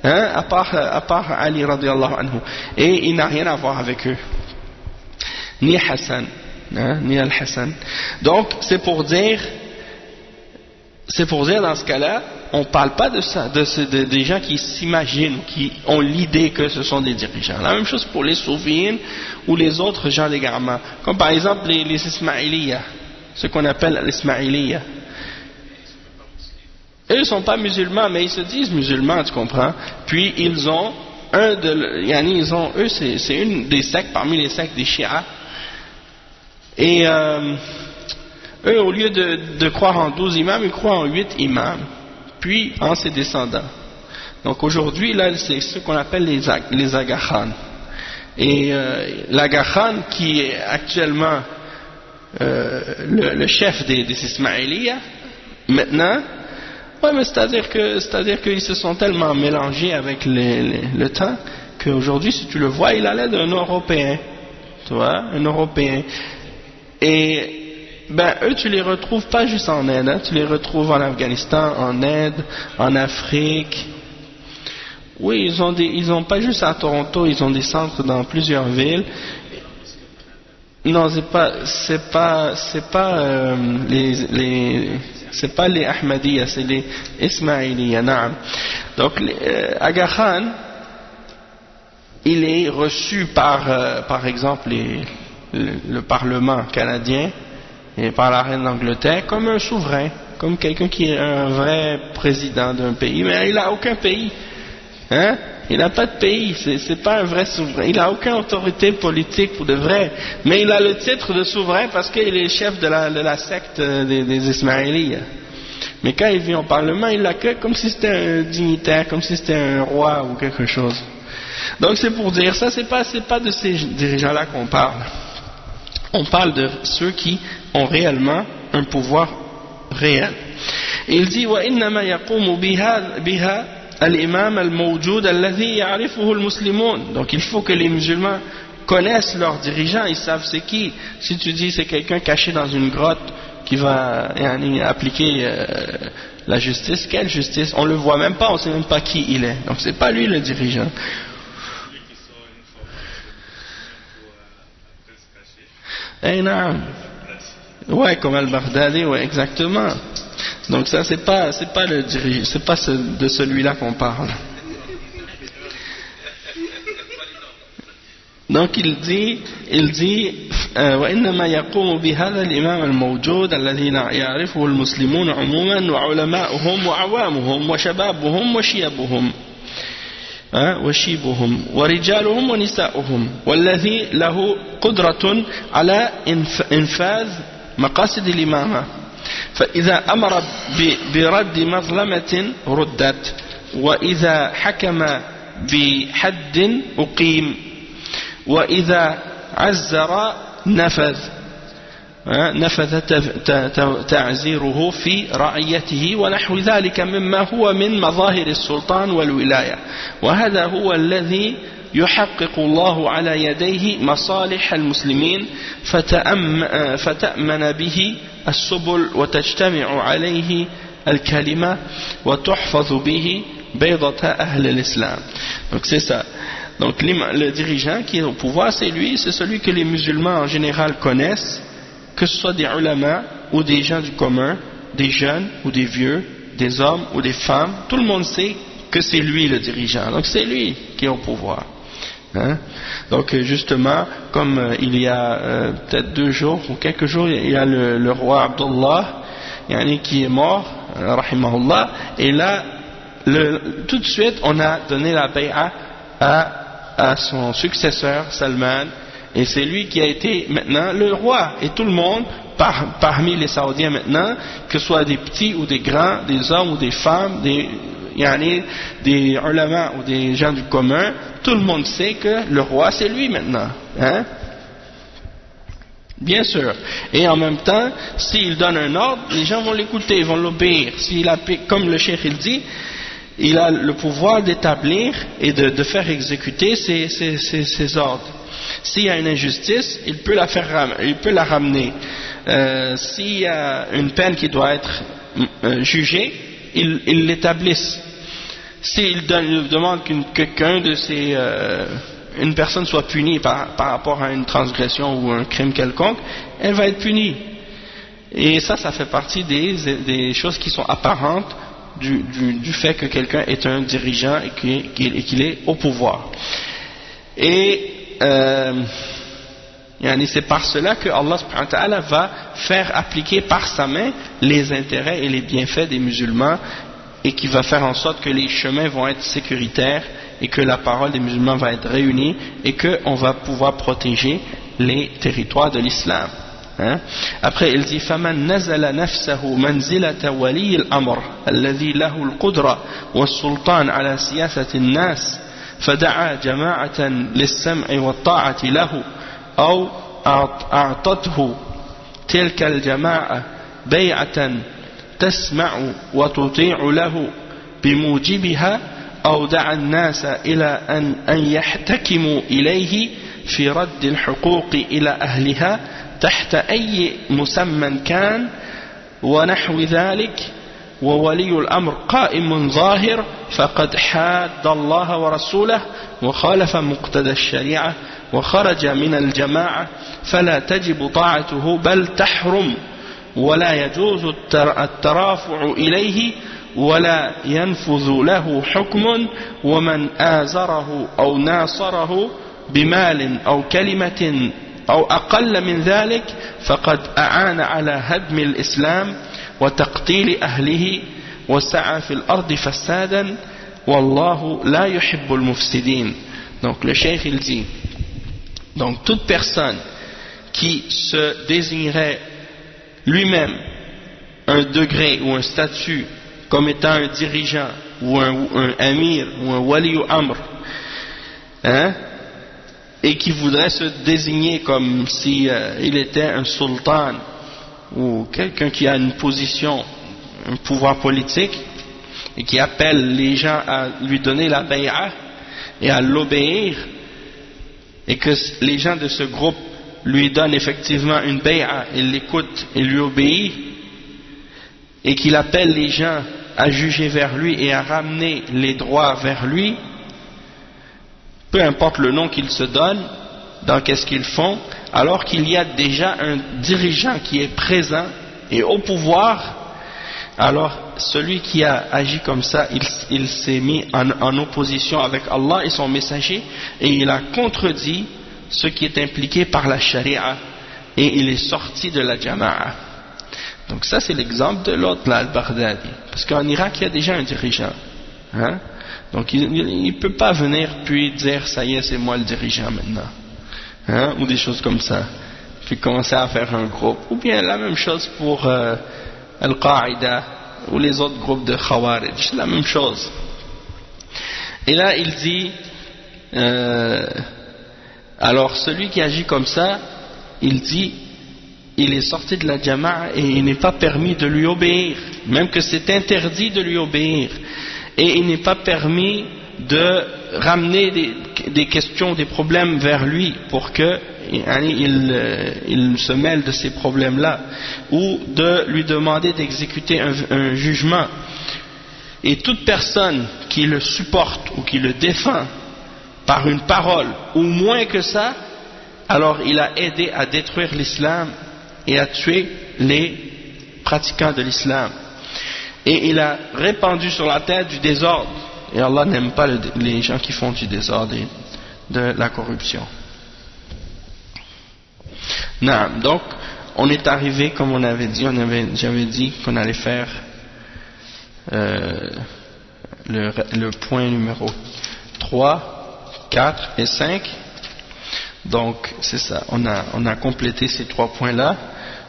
S1: À part Ali radiallahu anhu. Et il n'a rien à voir avec eux. Ni Hassan, ni Al-Hassan. Donc, c'est pour dire dans ce cas-là, on ne parle pas de ça, des gens qui s'imaginent, qui ont l'idée que ce sont des dirigeants. La même chose pour les soufiyines ou les autres gens d'égarement. Comme par exemple les Ismaïliyas, ce qu'on appelle les Ismaïliyas. Eux ne sont pas musulmans, mais ils se disent musulmans, tu comprends. Puis ils ont eux c'est une des sectes parmi les sectes des chiites. Et eux, au lieu de croire en 12 imams, ils croient en 8 imams, puis en ses descendants. Donc aujourd'hui, là, c'est ce qu'on appelle les Aga Khan. Et l'Aga Khan, qui est actuellement le chef des Ismaïliyas, maintenant, ouais, mais c'est-à-dire qu'ils se sont tellement mélangés avec le temps, qu'aujourd'hui, si tu le vois, il a l'air d'un Européen. Tu vois, un Européen. Et eux tu les retrouves pas juste en Inde, tu les retrouves en Afghanistan, en Inde, en Afrique. Oui, ils ont pas juste à Toronto, ils ont des centres dans plusieurs villes. Non, c'est pas les Ahmadiyya, c'est les Ismaïliyya, naam. Donc Aga Khan, il est reçu par exemple le Parlement canadien et par la reine d'Angleterre comme un souverain, comme quelqu'un qui est un vrai président d'un pays, mais il n'a aucun pays, il n'a pas de pays, c'est pas un vrai souverain, il n'a aucune autorité politique pour de vrai, mais il a le titre de souverain parce qu'il est chef de la secte des Ismaïlis. Mais quand il vient au Parlement, il l'accueille comme si c'était un dignitaire, comme si c'était un roi ou quelque chose. Donc c'est pour dire ça, c'est pas de ces dirigeants-là qu'on parle. On parle de ceux qui ont réellement un pouvoir réel. Et il dit وَإِنَّمَا يَقُومُ بِهَا الْإِمَامَ الْمَوْجُودَ الَّذِي يَعْرِفُهُ الْمُسْلِمُونَ. Donc il faut que les musulmans connaissent leurs dirigeants, ils savent c'est qui. Si tu dis c'est quelqu'un caché dans une grotte qui va appliquer la justice, quelle justice? On le voit même pas, on sait même pas qui il est. Donc c'est pas lui le dirigeant. Eh non. Ouais, comme Al-Baghdadi, ouais, exactement. Donc ça, c'est pas de celui-là qu'on parle. Donc il dit وإنما يقوم بهذا الإمام الموجود الذي يعرفه المسلمون عموما وعلماؤهم وعوامهم وشبابهم وشيبهم ورجالهم ونساؤهم والذي له قدرة على إنفاذ مقاصد الإمامة فإذا أمر برد مظلمة ردت وإذا حكم بحد أقيم وإذا عزر نفذ تعزيره في رعيته ونحو ذلك مما هو من مظاهر السلطان والولاية وهذا هو الذي يحقق الله على يديه مصالح المسلمين فتأمن به السبل وتجتمع عليه الكلمة وتحفظ به بيضة أهل الإسلام. Donc c'est ça. Donc le dirigeant qui est au pouvoir, c'est lui, c'est celui que les musulmans en général connaissent, que ce soit des ulama ou des gens du commun, des jeunes ou des vieux, des hommes ou des femmes, tout le monde sait que c'est lui le dirigeant. Donc c'est lui qui est au pouvoir. Hein? Donc justement, comme il y a peut-être 2 jours ou quelques jours, il y a le roi Abdullah qui est mort, rahimahullah, et là tout de suite on a donné la bay'a à son successeur Salman, et c'est lui qui a été maintenant le roi, et tout le monde parmi les Saoudiens maintenant, que ce soit des petits ou des grands, des hommes ou des femmes, des ulama ou des gens du commun, tout le monde sait que le roi c'est lui maintenant, hein? Bien sûr. Et en même temps, s'il donne un ordre, les gens vont l'écouter, ils vont l'obéir. Comme le cheikh il dit, il a le pouvoir d'établir et de faire exécuter ses ordres. S'il y a une injustice, il peut la ramener. S'il y a une peine qui doit être jugée, il l'établisse. S'il demande une personne soit punie par rapport à une transgression ou un crime quelconque, elle va être punie. Et ça fait partie des choses qui sont apparentes du fait que quelqu'un est un dirigeant et qu'il est au pouvoir. Et c'est par cela que Allah subhanahu wa ta'ala va faire appliquer par sa main les intérêts et les bienfaits des musulmans, et qui va faire en sorte que les chemins vont être sécuritaires et que la parole des musulmans va être réunie et qu'on va pouvoir protéger les territoires de l'islam. Hein? Après il dit فَمَنْ نَزَلَ نَفْسَهُ مَنْزِلَةَ وَلِيِّ الْأَمْرِ الَّذِي لَهُ الْقُدْرَةُ وَالسُّلْطَانُ عَلَى سِيَاسَةِ النَّاسِ فَدَعَا جَمَاعَةً لِلسَّمْعِ وَالطَّاعَةِ لَهُ أو أعطته تلك الجماعة بيعة تسمع وتطيع له بموجبها أو دعا الناس إلى أن يحتكموا إليه في رد الحقوق إلى أهلها تحت أي مسمى كان ونحو ذلك وولي الأمر قائم ظاهر فقد حاد الله ورسوله وخالف مقتضى الشريعة وخرج من الجماعة فلا تجب طاعته بل تحرم ولا يجوز الترافع إليه ولا ينفذ له حكم ومن آزره أو ناصره بمال أو كلمة أو أقل من ذلك فقد أعان على هدم الإسلام وتقتيل أهله وسعى في الأرض فسادا والله لا يحب المفسدين. Donc le cheikh il dit, donc toute personne qui se désignerait lui-même un degré ou un statut comme étant un dirigeant ou un amir ou un wali ou amr, hein, et qui voudrait se désigner comme si il était un sultan ou quelqu'un qui a une position, un pouvoir politique, et qui appelle les gens à lui donner la bay'a et à l'obéir, et que les gens de ce groupe lui donnent effectivement une bay'a, il l'écoute et lui obéit, et qu'il appelle les gens à juger vers lui et à ramener les droits vers lui, peu importe le nom qu'ils se donnent, dans qu'est-ce qu'ils font, alors qu'il y a déjà un dirigeant qui est présent et au pouvoir, alors celui qui a agi comme ça, il s'est mis en opposition avec Allah et son messager, et il a contredit ce qui est impliqué par la charia et il est sorti de la jama'a. Donc ça c'est l'exemple de l'autre là, al-Baghdadi, parce qu'en Irak il y a déjà un dirigeant, hein? Donc il ne peut pas venir puis dire ça y est c'est moi le dirigeant maintenant, hein? Ou des choses comme ça, puis commencer à faire un groupe, ou bien la même chose pour Al-Qaïda ou les autres groupes de Khawarij, la même chose. Et là il dit alors celui qui agit comme ça, il dit il est sorti de la jama'a et il n'est pas permis de lui obéir, même que c'est interdit de lui obéir, et il n'est pas permis de ramener des questions, des problèmes vers lui pour que il se mêle de ces problèmes-là, ou de lui demander d'exécuter un jugement. Et toute personne qui le supporte ou qui le défend par une parole, ou moins que ça, alors il a aidé à détruire l'islam et à tuer les pratiquants de l'islam. Et il a répandu sur la terre du désordre. Et Allah n'aime pas les gens qui font du désordre et de la corruption. Donc, on est arrivé, comme on avait dit, j'avais dit qu'on allait faire le point numéro 3, 4 et 5. Donc c'est ça, on a complété ces 3 points là.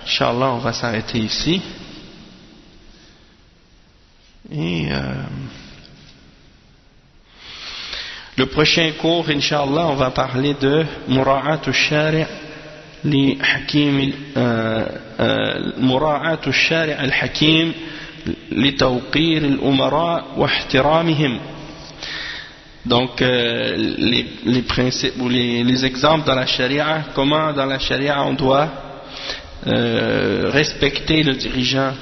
S1: Inch'Allah on va s'arrêter ici et le prochain cours Inch'Allah on va parler de mura'at al-shari' li hakim mura'at al-shari' al-hakim li tawqir al-umara wa ihtiramihim. Donc les principes ou les exemples dans la charia, comment dans la charia on doit respecter le dirigeant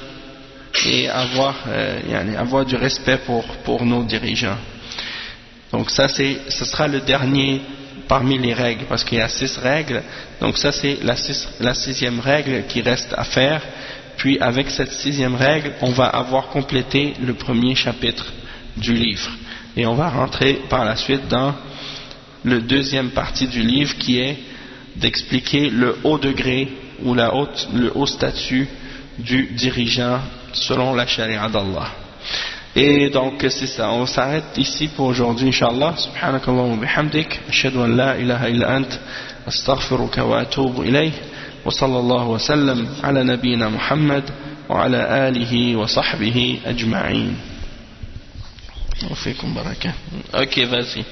S1: et avoir du respect pour nos dirigeants. Donc ça ce sera le dernier parmi les règles, parce qu'il y a 6 règles, donc ça c'est la 6e règle qui reste à faire. Puis avec cette 6e règle on va avoir complété le premier chapitre du livre. Et on va rentrer par la suite dans le 2e partie du livre qui est d'expliquer le haut degré ou le haut statut du dirigeant selon la charia d'Allah. Et donc c'est ça, on s'arrête ici pour aujourd'hui Inch'Allah. Subhanakallahu wa bihamdik, ashhadu an la ilaha illa ant, astaghfiruka wa atubu ilayh, wa sallallahu wa sallam ala nabiyyina Muhammad wa ala alihi wa sahbihi ajma'in. On fait comme baraka. Ok, vas-y.